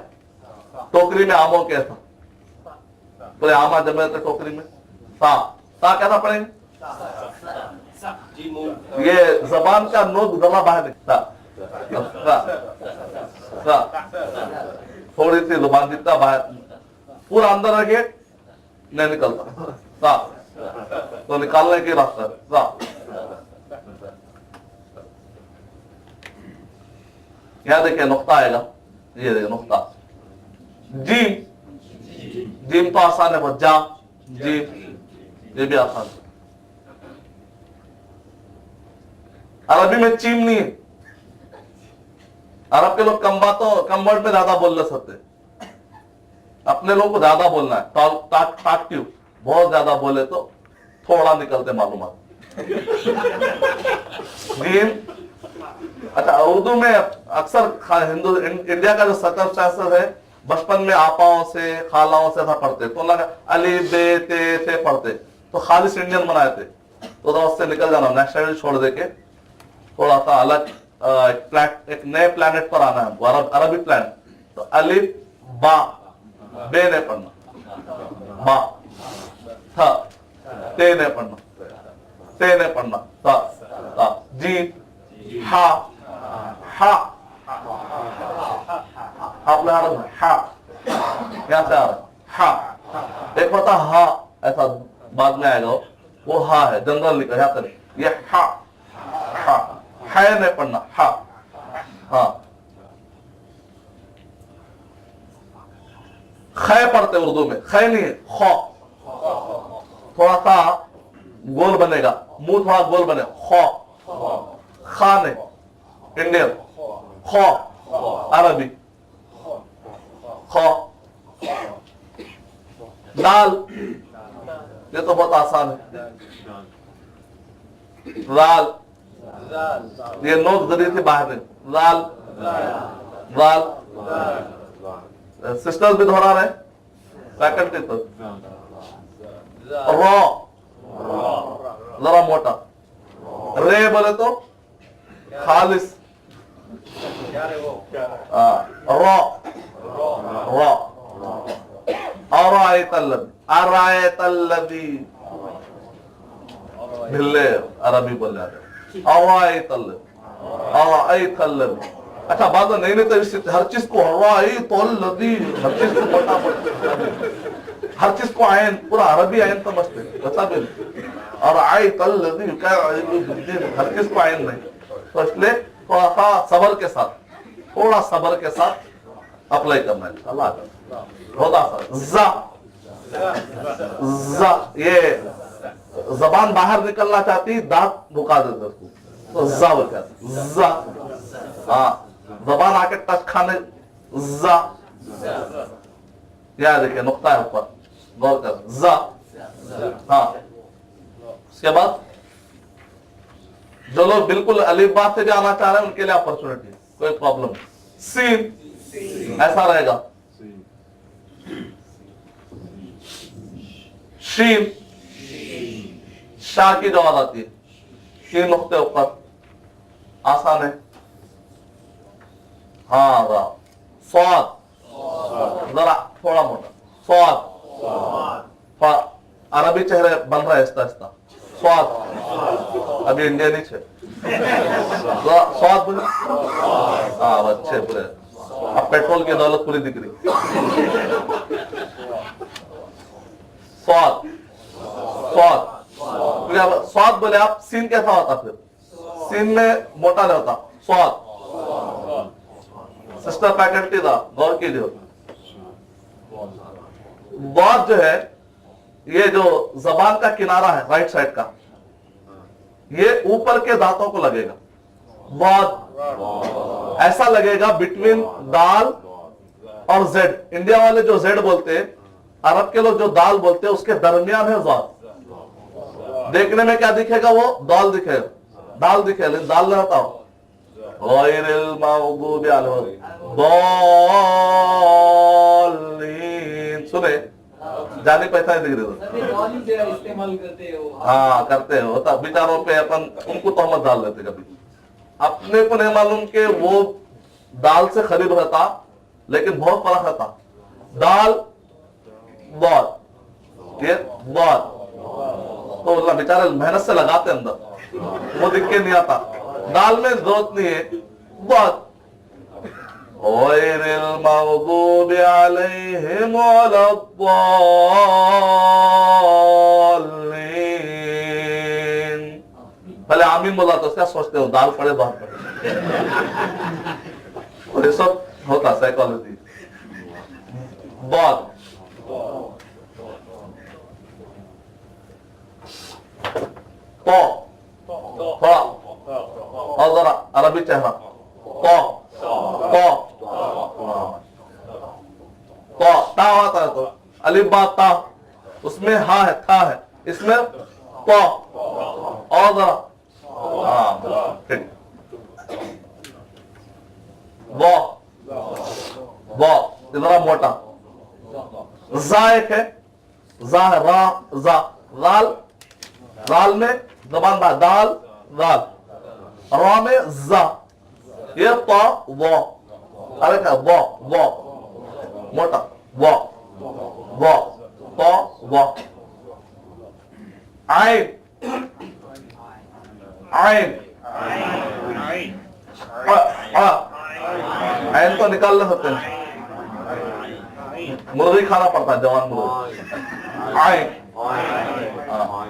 टोकरी में आमों के था, पूरे आमा जमे थे टोकरी में, था कैसा पढ़ेंगे, ये जबान का नोक जरा बाहर निकलता, थोड़ी सी जुबान जितना बाहर, पूरा अंदर रखे नहीं निकलता, तो निकालने की रास्ता। यहां देखिए नुक्ता आएगा, ये देखिए नुक्ता, जीम, जीम तो आसान है बहुत, जा, जीम ये भी आसान है। अरबी में चीम नहीं है, अरब के लोग कम वर्ड में ज्यादा बोल नहीं सकते, अपने लोगों को ज्यादा बोलना है, टाक्टिव, बहुत ज्यादा बोले तो थोड़ा निकलते मालूमात। जीम अच्छा, उर्दू में अक्सर हिंदू इंडिया का जो सर्कमस्टेंसेस है, बचपन में आपाओं से खालाओं से था पढ़ते, तो लगा अली बे ते पढ़ते, तो खालिश इंडियन बनाए थे, तो उससे निकल जाना, नेशनलिटी छोड़ दे के थोड़ा सा अलग एक नए प्लेनेट पर आना है, अरबी प्लेनेट। तो अलिफ बा, बे नहीं पढ़ना, बा था, ते नहीं पढ़ना, ते नहीं पढ़ना, ता जी हा, हा आपने आ रहा हा, यहाँ से आ रहा हा, एक होता हा, ऐसा बाद में आएगा, वो हा है, जनरल लिखा यहाँ तक, ये हा, हा है नहीं पढ़ना, हा, हाँ खै पढ़ते उर्दू में, खै नहीं है, खौ, थोड़ा सा गोल बनेगा, मुंह थोड़ा गोल बने, खौ, खा नहीं, इंडियन, खौ अरबी, खौ, दाल, ये तो बहुत आसान है, दाल, ये नोक जरिए से बाहर नहीं, दाल, दाल, सिस्टर्स भी दोहरा रहे, फैकल्टी तो रॉ, जरा मोटा, रे बोले तो खालिस, रॉ, रॉ, अरायतल्लबी, भिल्ले अरबी बोल रहे, अरायतल्लबी। अच्छा, बात नहीं नहीं, तो हर चीज को अरायतल्लबी, हर चीज को मोटा मोटा, हर चीज को आयन, पूरा अरबी आयन समझते, बता भी अरायतल्लबी क्या, हर चीज को आयन नहीं, तो इसलिए थोड़ा सा सबर के साथ, थोड़ा सबर के साथ अप्लाई करना है। अल्लाह होता सा, ये जबान बाहर निकलना चाहती, दांत रुका देते उसको, तो जा बोलते, हाँ जबान आके टच खाने, जा, याद देखिए नुक्ता है ऊपर, गौर कर, जा, हाँ। उसके बाद जो लोग बिल्कुल अलीफ बा से भी आना चाह रहे हैं, उनके लिए अपॉर्चुनिटी, कोई प्रॉब्लम नहीं। सीन ऐसा रहेगा, शीन शाह की जवाब आती है, तीन नुक्ते ऊपर, आसान है, हाँ रा, स्वाद जरा थोड़ा मोटा, स्वाद, अरबी चेहरे बन रहा है आहिस्ता आहिस्ता, स्वाद अभी इंडियन ही है, स्वाद बोले, हाँ अच्छे पूरे, अब पेट्रोल की दौलत पूरी दिख रही, स्वाद, स्वाद, स्वाद बोले आप, सीन कैसा होता फिर, सीन में मोटा नहीं होता, स्वाद, सिस्टर फैकल्टी था, गौर कीजिए, बहुत जो है, ये जो जबान का किनारा है राइट साइड का, ये ऊपर के दांतों को लगेगा, बहुत ऐसा लगेगा बिटवीन दाल और जेड, इंडिया वाले जो जेड बोलते हैं, अरब के लोग जो दाल बोलते हैं, उसके दरमियान है ज़ात, देखने में क्या दिखेगा, वो दाल दिखेगा, दाल दिखेगा, लेकिन दाल नहीं होता, गैरिल मग़दूबि अलैहिम, दालीन, सुने जाने पहचान दिख रही, इस्तेमाल करते हो, हाँ करते हो, तब विचारों पे अपन उनको तहमत डाल देते, कभी अपने को नहीं मालूम कि वो दाल से खरीद होता, लेकिन बहुत फर्क होता, दाल बहुत, ये बहुत, तो अल्लाह बेचारे मेहनत से लगाते अंदर, वो दिख के नहीं आता, दाल में जरूरत नहीं है, बहुत, गैरिल मग़दूबि अलैहिम वलद्दाल्लीन, पहले आमीन बोला तो क्या सोचते हो, दाल पड़े बात पड़े, और ये सब होता साइकोलॉजी, बहुत, तो थोड़ा और जरा अरबी चेहरा, तो ता होता है, तो अलिफ बा ता, उसमें हा है, था है, इसमें तो, और जरा, हाँ ठीक, वो वो इतना मोटा। जा एक है, जा है, रा जा, राल राल में जबान बा, दाल राल, रा में जा, ये तो वो, अरे क्या वो मोटा, वो तो वो, आइन आइन आइन तो निकाल ले सकते हैं, मुर्गी खाना पड़ता है, जवान मुर्गी। आइन,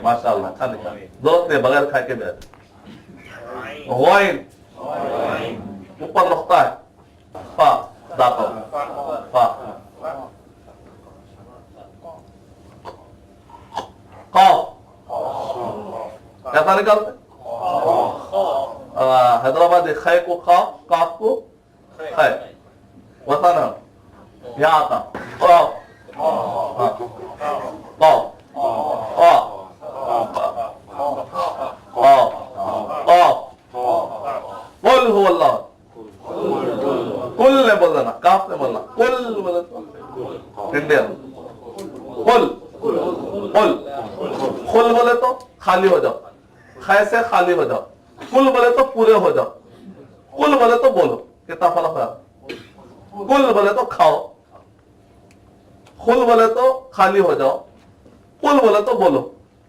माशाल्लाह, अच्छा निकाल, दो बगैर खाए के बैठ। वाइन ऊपर रखता है, पा दाता पा, काफ कैसा निकालते? हैदराबादी खै को काफ, काफ को खै, वतन यहाँ आता कुल हु अल्लाह, कुल ने बोलना ना, काफ ने बोलना, कुल बोले तो इंडियन, कुल कुल कुल बोले तो खाली हो जाओ, खै से खाली हो जाओ, कुल बोले तो पूरे हो जाओ, कुल बोले तो बोलो, कितना फर्क है? कुल बोले तो खाओ, कुल बोले तो खाली हो जाओ, कुल बोले तो बोलो।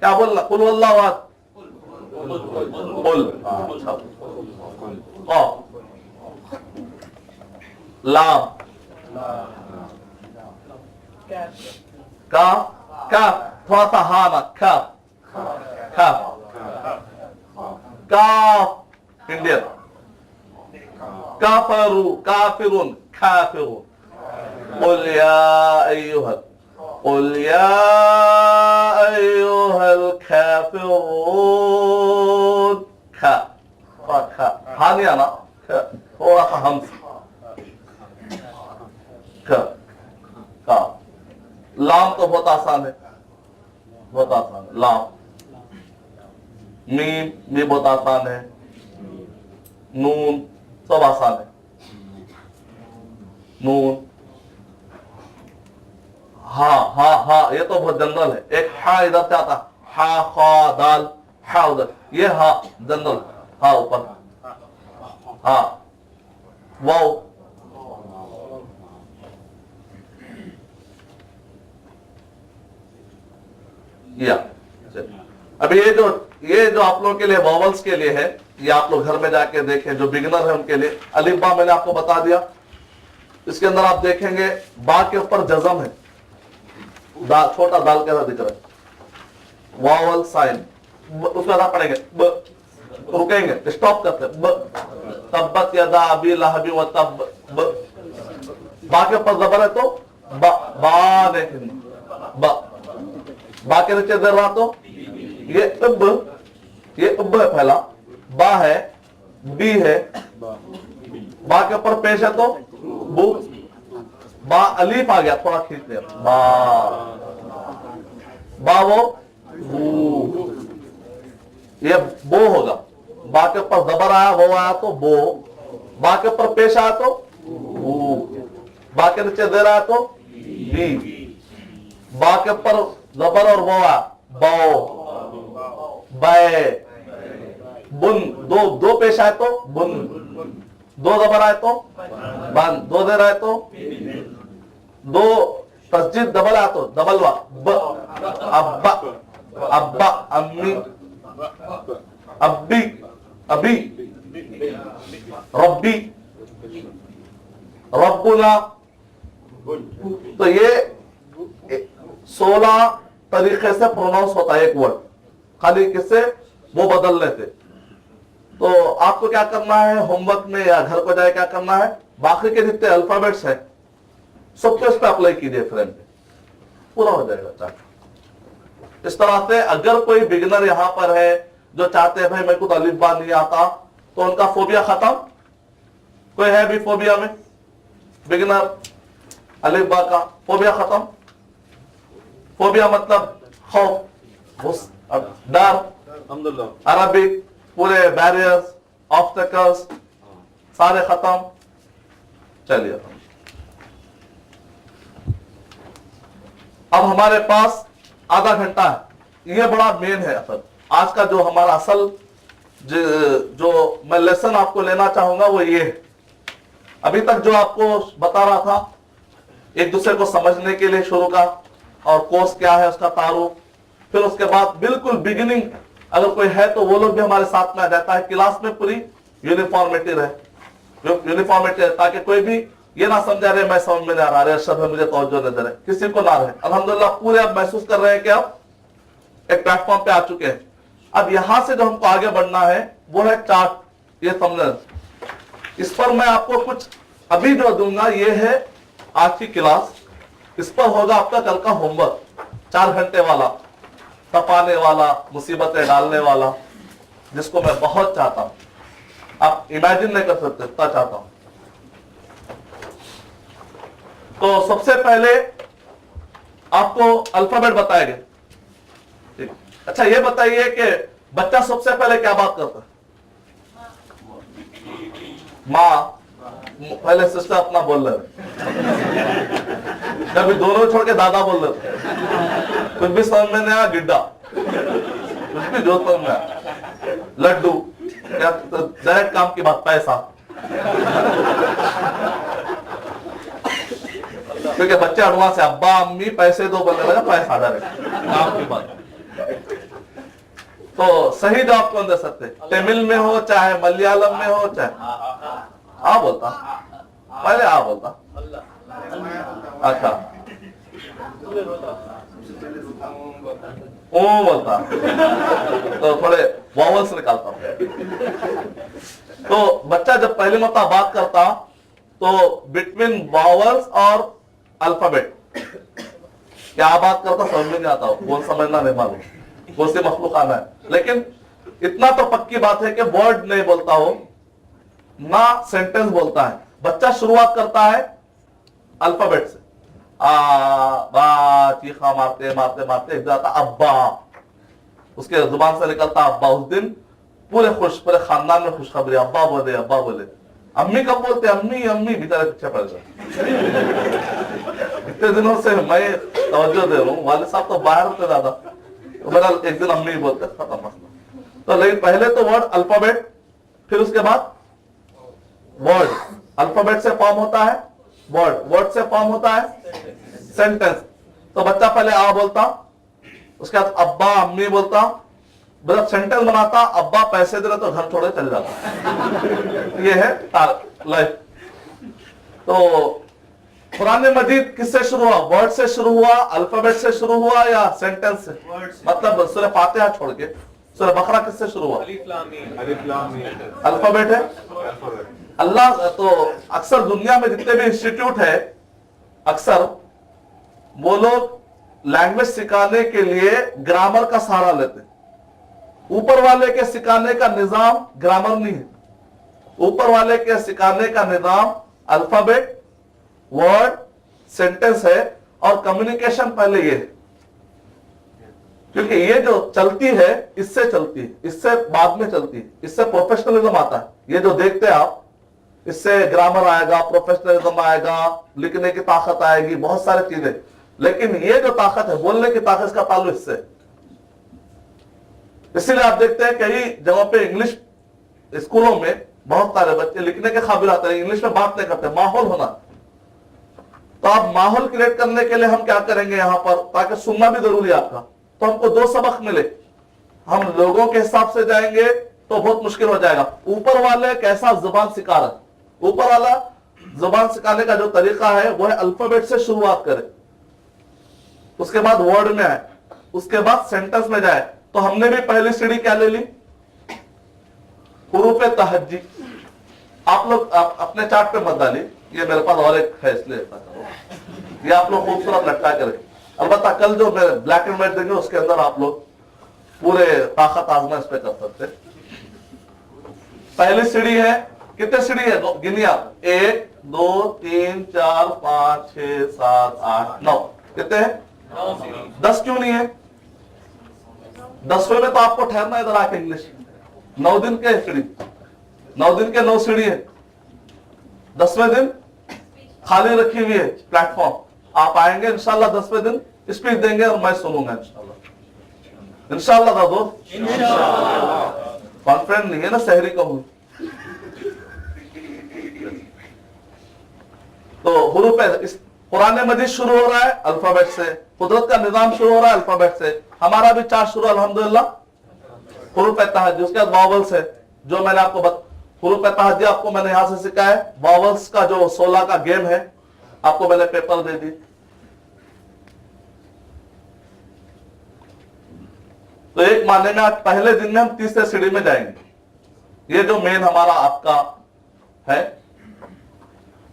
क्या बोलना? कुल वल्लाह अहद, कुल लाम का का थोड़ा सा हा ना, का का काफ इंडियन, काफरू काफिरुन काफिरुन, कुल या अय्युहल, कुल या अय्युहल काफिरून, खा खा हा नहीं आना, थोड़ा सा हम का। लाम तो बहुत आसान है, बहुत आसान है, लाम। मीम भी बहुत आसान है, नून सब आसान है, नून। हा ये तो बहुत जनरल है, एक हा इधर से आता, हा खा दाल, हा उधर, ये हा जनरल, हा ऊपर, हा वाओ, या। अभी ये जो आप लोगों के लिए वॉवल्स के लिए है, ये आप लोग घर में जाके देखें, जो बिगिनर है उनके लिए। अलिफ बा मैंने आपको बता दिया, इसके अंदर आप देखेंगे बा के ऊपर जज़म है, दाल, छोटा दाल कैसा दिख रहा है, वॉवल साइन, उसमें अदा पढ़ेंगे, रुकेंगे, स्टॉप करते, तब्बत यदा अबी लहबी व तब, बा के ऊपर जबर है तो बा देखेंगे, बा के नीचे दर रहा तो ये अब है, पहला बा है, बी है, बा के ऊपर पेश है तो बू, बा अलीफ आ गया, थोड़ा खींच लिया, बा वो बू, ये बो होगा, बा के ऊपर जबर आया, वो आया तो बो, बा के ऊपर पेश आया तो बू, बा के नीचे दे रहा है तो बी, बा के ऊपर जबर और वो आया बो, बे, बुन, दो पेश आए तो बुन, दो जबर आए तो बन, दो दे रहा है तो दो तस्जीद डबल आया तो डबल वा, अब्बा अब्बा, अम्मी, अब्बी अबी, रब्बी, रब्बुना। तो ये 16 तरीके से प्रोनाउंस होता है एक वर्ड, खाली किससे वो बदल लेते। तो आपको क्या करना है होमवर्क में या घर को जाए क्या करना है, बाकी के जितने अल्फाबेट्स है सबको इस पे अप्लाई कीजिए फ्रेंड पे, पूरा हो जाएगा चार्ट। इस तरह से अगर कोई बिगिनर यहां पर है जो चाहते हैं भाई मेरे को तो अलिफ बा नहीं आता, तो उनका फोबिया खत्म। कोई है भी फोबिया में बिगिनर, अलिफ बा का फोबिया खत्म। फोबिया मतलब खौफ, डर, अरबिक पूरे बैरियर्स ऑब्स्टेकल्स सारे खत्म। चलिए अब हमारे पास आधा घंटा है, ये बड़ा मेन है असल आज का जो हमारा असल जो मैं लेसन आपको लेना चाहूंगा वो ये है। अभी तक जो आपको बता रहा था एक दूसरे को समझने के लिए शुरू का, और कोर्स क्या है उसका तारुफ, फिर उसके बाद बिल्कुल बिगिनिंग अगर कोई है तो वो लोग भी हमारे साथ में आ जाता है, क्लास में पूरी यूनिफॉर्मिटी रहे, यूनिफॉर्मिटी रहे, ताकि कोई भी ये ना समझा रहे मैं समझ में नहीं आ रहा, अरे अरशद है मुझे तवज्जो नहीं दे रहे, किसी को ना रहे। अल्हम्दुलिल्लाह पूरे आप महसूस कर रहे हैं कि आप एक प्लेटफॉर्म पे आ चुके हैं। अब यहां से जो हमको आगे बढ़ना है वो है चार्ट, ये समझना। इस पर मैं आपको कुछ अभी जो दूंगा ये है आज की क्लास, इस पर होगा आपका कल का होमवर्क 4 घंटे वाला, तपाने वाला, मुसीबतें डालने वाला, जिसको मैं बहुत चाहता हूं, आप इमेजिन नहीं कर सकते इतना चाहता हूं। तो सबसे पहले आपको अल्फाबेट बताएंगे, ठीक। अच्छा ये बताइए कि बच्चा सबसे पहले क्या बात करता है? माँ। पहले सिस्टर अपना बोल रहे, कभी दोनों छोड़ के दादा बोल रहे, कुछ भी समझ में नहीं आया गिड्डा, कुछ भी जो समझ में आया लड्डू, क्या डायरेक्ट काम की बात पैसा, क्योंकि बच्चे एडवांस है, अब्बा अम्मी पैसे दो बोलने लगा, पैसा डायरेक्ट काम की बात। तो सही जवाब कौन दे सकते? तमिल में हो चाहे मलयालम में हो चाहे आ बोलता, पहले आ बोलता, अच्छा ओ बोलता, तो थोड़े वॉवल्स निकालता हूं। तो बच्चा जब पहली मरतबा बात करता तो बिटवीन वॉवल्स और अल्फाबेट क्या बात करता समझ में नहीं आता हो, कौन समझना नहीं मालूम, कौन सी मखलूक आना है, लेकिन इतना तो पक्की बात है कि वर्ड नहीं बोलता हो ना सेंटेंस बोलता है। बच्चा शुरुआत करता है अल्फाबेट से, आ बा, चीखा मारते मारते मारते जाता अब्बा, उसके जुबान से निकलता अब्बा। उस दिन पूरे खानदान में खुशखबरी, अब्बा बोले अब्बा बोले। अम्मी कब बोलते? अम्मी अम्मी बेचारे पीछे पड़ गए। इतने दिनों से मैं तवज्जो दे रहा हूँ, वाले साहब तो बाहर होते ज्यादा, तो मेरा एक दिन अम्मी बोलते, खत्म मसला। तो लेकिन पहले तो वर्ड अल्फाबेट, फिर उसके बाद वर्ड, अल्फाबेट से फॉर्म होता है वर्ड, वर्ड से फॉर्म होता है सेंटेंस। तो बच्चा पहले आ बोलता, उसके बाद अब्बा अम्मी बोलता, जब सेंटेंस बनाता अब्बा पैसे दे रहे तो घर छोड़े चले जाता। ये है लाइफ। तो कुरान मजीद किससे शुरू हुआ? वर्ड से शुरू हुआ, अल्फाबेट से शुरू हुआ या सेंटेंस से? मतलब सूरह फातिहा छोड़ के सूरह बकरा किससे शुरू हुआ? अल्फाबेट है। अल्लाह तो अक्सर दुनिया में जितने भी इंस्टीट्यूट है, अक्सर वो लोग लैंग्वेज सिखाने के लिए ग्रामर का सहारा लेते। ऊपर वाले के सिखाने का निजाम ग्रामर नहीं है, ऊपर वाले के सिखाने का निजाम अल्फाबेट, वर्ड, सेंटेंस है, और कम्युनिकेशन पहले ये है, क्योंकि ये जो चलती है इससे चलती है, इससे बाद में चलती है, इससे प्रोफेशनलिज्म आता है। ये जो देखते हैं आप, इससे ग्रामर आएगा, प्रोफेशनलिज्म आएगा, लिखने की ताकत आएगी, बहुत सारी चीजें। लेकिन ये जो ताकत है, बोलने की ताकत, इसका ताल्लुक इससे। इसीलिए आप देखते हैं कई जगहों पे इंग्लिश स्कूलों में बहुत सारे बच्चे लिखने के काबिल आते हैं, इंग्लिश में बात नहीं करते, माहौल होना। तो आप माहौल क्रिएट करने के लिए हम क्या करेंगे यहाँ पर, ताकि सुनना भी जरूरी है आपका, तो हमको 2 सबक मिले। हम लोगों के हिसाब से जाएंगे तो बहुत मुश्किल हो जाएगा। ऊपर वाले कैसा जुबान सिखा रहे, ऊपर वाला जुबान सिखाने का जो तरीका है वो है अल्फाबेट से शुरुआत करे, उसके बाद वर्ड में आए, उसके बाद सेंटेंस में जाए। तो हमने भी पहली सीढ़ी क्या ले ली? हुरूफ तहज्जी। आप लोग अपने चार्ट पे मत डालिए, ये मेरे पास और एक है इसलिए ये आप लोग खूबसूरत लटका करें। अलबत्ता कल जो मैं ब्लैक एंड व्हाइट देंगे उसके अंदर आप लोग पूरे ताकत आजमा इस पे कर सकते। पहली सीढ़ी है, कितने सीढ़ी है गिनिए आप? 1 2 3 4 5 6 7 8 9, कितने हैं? 10 क्यों नहीं है? 10वें में तो आपको ठहरना इधर आके इंग्लिश। 9 दिन के सीढ़ी, 9 दिन के 9 सीढ़ी है। 10वें दिन खाली रखी हुई है प्लेटफॉर्म, आप आएंगे इंशाल्लाह 10वें दिन स्पीच देंगे और मैं सुनूंगा इंशाल्लाह दादो। कॉन्फिडेंट नहीं है ना, सहरी का हूं। तो हुरूफ इस कुरान मजीद शुरू हो रहा है अल्फाबेट से, कुदरत का निजाम शुरू हो रहा है अल्फाबेट से। हमारा भी चार्ट शुरू अल्हम्दुलिल्लाह हुरूफ तहज्जी, उसके बाद वावल्स है जो मैंने आपको हुरूफ तहज्जी आपको मैंने यहां से सिखाया है। वावल्स का जो 16 का गेम है आपको मैंने पेपर दे दी। तो एक माने में आज पहले दिन में हम तीसरे सीढ़ी में जाएंगे। ये जो मेन हमारा आपका है,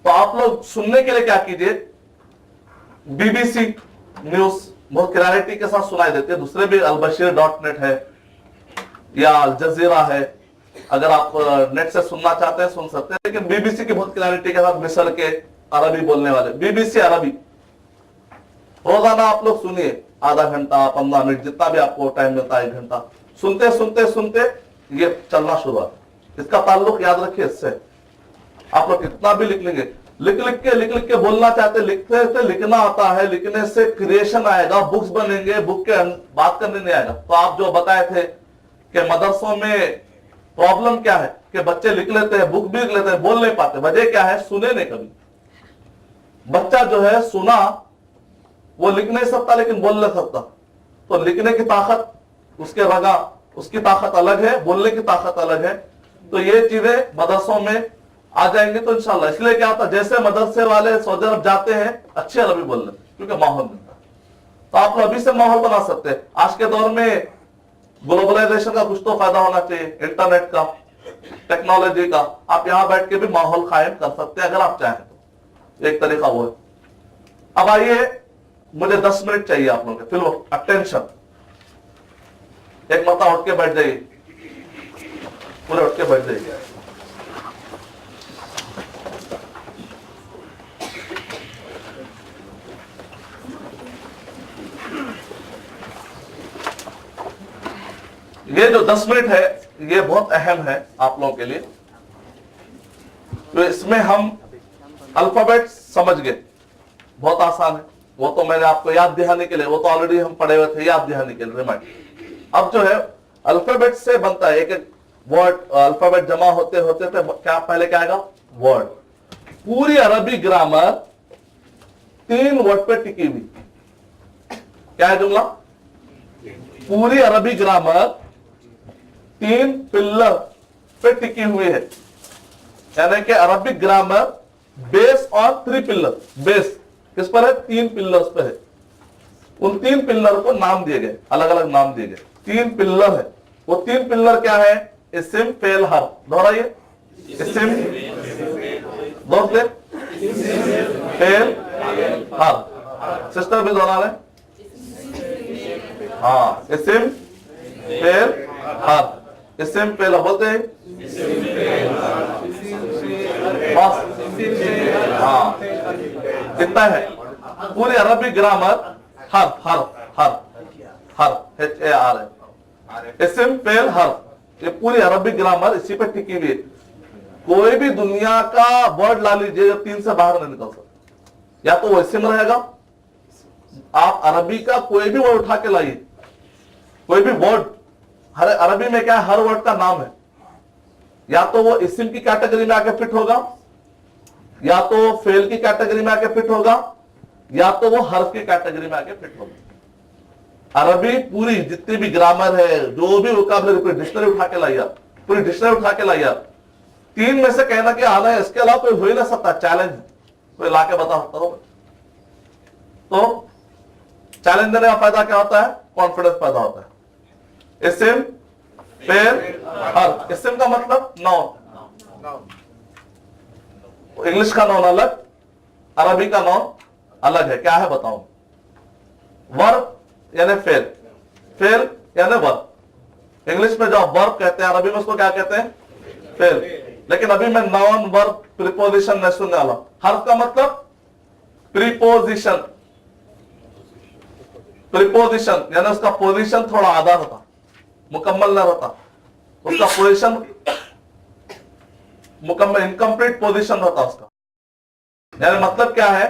तो आप लोग सुनने के लिए क्या कीजिए, बीबीसी न्यूज बहुत क्लैरिटी के साथ सुनाई देती है। दूसरे भी albashir.net है या अल जजीरा है, अगर आप नेट से सुनना चाहते हैं सुन सकते हैं, लेकिन बीबीसी की बहुत क्लैरिटी के साथ मिस्र के अरबी बोलने वाले बीबीसी अरबी रोजाना आप लोग सुनिए, आधा घंटा 15 मिनट जितना भी आपको टाइम मिलता है, 1 घंटा सुनते सुनते सुनते ये चलना शुरू हुआ। इसका ताल्लुक याद रखिए इससे। आप लोग कितना भी लिख लेंगे, लिख लिख के बोलना चाहते, लिखते थे लिखना आता है, लिखने से क्रिएशन आएगा, बुक्स बनेंगे, बुक के बात करने नहीं आएगा। तो आप जो बताए थे कि मदरसों में प्रॉब्लम क्या है कि बच्चे लिख लेते हैं, बुक भी लिख लेते हैं, बोल नहीं पाते। वजह क्या है, सुने नहीं कभी। बच्चा जो है सुना वो लिख नहीं सकता लेकिन बोल नहीं सकता। तो लिखने की ताकत उसके रगा, उसकी ताकत अलग है, बोलने की ताकत अलग है। तो ये चीजें मदरसों में आ जाएंगे तो इंशाल्लाह। इसलिए क्या होता है, जैसे मदरसे वाले सऊदी अरब जाते हैं अच्छे अरबी बोल रहे, क्योंकि माहौल मिलता है। तो आप लोग अभी से माहौल बना सकते हैं। आज के दौर में ग्लोबलाइजेशन का कुछ तो फायदा होना चाहिए, इंटरनेट का, टेक्नोलॉजी का। आप यहां बैठ के भी माहौल कायम कर सकते हैं अगर आप चाहें तो। एक तरीका वो है। अब आइए, मुझे 10 मिनट चाहिए आप लोगों के, फिर अटेंशन। एक मरतबा उठ के बैठ जाइए, पूरे उठ के बैठ जाइए। ये जो 10 मिनट है ये बहुत अहम है आप लोगों के लिए। तो इसमें हम अल्फाबेट समझ गए, बहुत आसान है। वो तो मैंने आपको याद दिलाने के लिए, वो तो ऑलरेडी हम पढ़े हुए थे, याद दिलाने के लिए रिमाइंड। अब जो है अल्फाबेट से बनता है एक एक वर्ड। अल्फाबेट जमा होते होते थे क्या, पहले क्या आएगा, वर्ड। पूरी अरबी ग्रामर 3 वर्ड पे टिकी हुई। क्या है जुमला, पूरी अरबी ग्रामर 3 पिलर पे टिकी हुई है। यानी कि अरबिक ग्रामर बेस और 3 पिलर। बेस किस पर है, 3 पिलर्स पे है। उन 3 पिलर को नाम दिए गए, अलग अलग नाम दिए गए। 3 पिलर है। वो 3 पिलर क्या है, इस्म फेल हर्फ। दोहराइए, इस्म दोहराते फेल हर्फ। सिस्टर भी दोहरा रहे, हाँ, इस्म फेल हर्फ। इस्म फेल बोलते हैं बस, हाँ कितना है। पूरी अरबी ग्रामर हर्फ हर्फ हर्फ हर्फ HAR है, इस्म फेल हर्फ। ये पूरी अरबी ग्रामर इसी पे टिकी हुई है। कोई भी दुनिया का वर्ड ला लीजिए 3 से बाहर नहीं निकल सकता। या तो वो इस्म रहेगा, आप अरबी का कोई भी वर्ड उठा के लाइए, कोई भी वर्ड, हर अरबी में क्या है, हर वर्ड का नाम है। या तो वो इस्म की कैटेगरी में आके फिट होगा, या तो फेल की कैटेगरी में आके फिट होगा, या तो वो हर्फ की कैटेगरी में आके फिट होगा। अरबी पूरी जितनी भी ग्रामर है, जो भी वोकैबुलरी, पूरी डिक्शनरी उठा के लाइए, पूरी डिक्शनरी उठा के लाइए। 3 में से कहना कि आना है, इसके अलावा कोई हो ही ना सकता। चैलेंज कोई लाके बता सकता हो। तो चैलेंज देने का फायदा क्या होता है, कॉन्फिडेंस पैदा होता है। इस्म फेल हर्फ। इस्म का मतलब नाउन, इंग्लिश का नाउन अलग, अरबी का नाउन अलग है। क्या है बताओ, वर्ब यानी फेल, फेल यानी वर्ब। इंग्लिश में जो वर्ब कहते हैं, अरबी में उसको क्या कहते हैं, फेल। लेकिन अभी मैं नाउन वर्ब प्रीपोजिशन नहीं सुनने वाला। हर्फ का मतलब प्रीपोजिशन, प्रीपोजिशन यानी उसका पोजीशन थोड़ा आधा होता, मुकम्मल नहीं होता। उसका पोजीशन मुकम्मल, इनकम्प्लीट पोजीशन होता उसका। यानी मतलब क्या है,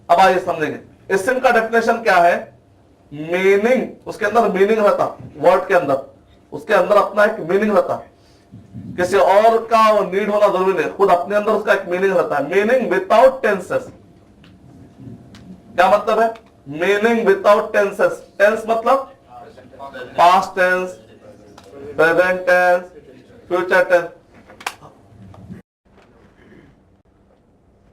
अब आइए समझेंगे। इस्म का डेफिनेशन क्या है? मीनिंग, उसके अंदर मीनिंग रहता, वर्ड के अंदर उसके अंदर अपना एक मीनिंग रहता, किसी और का वो नीड होना जरूरी नहीं, खुद अपने अंदर उसका एक मीनिंग रहता है। मीनिंग विदाउट टेंसेस, क्या मतलब है? Meaning without tenses. टेंस मतलब past tense, present tense, future tense,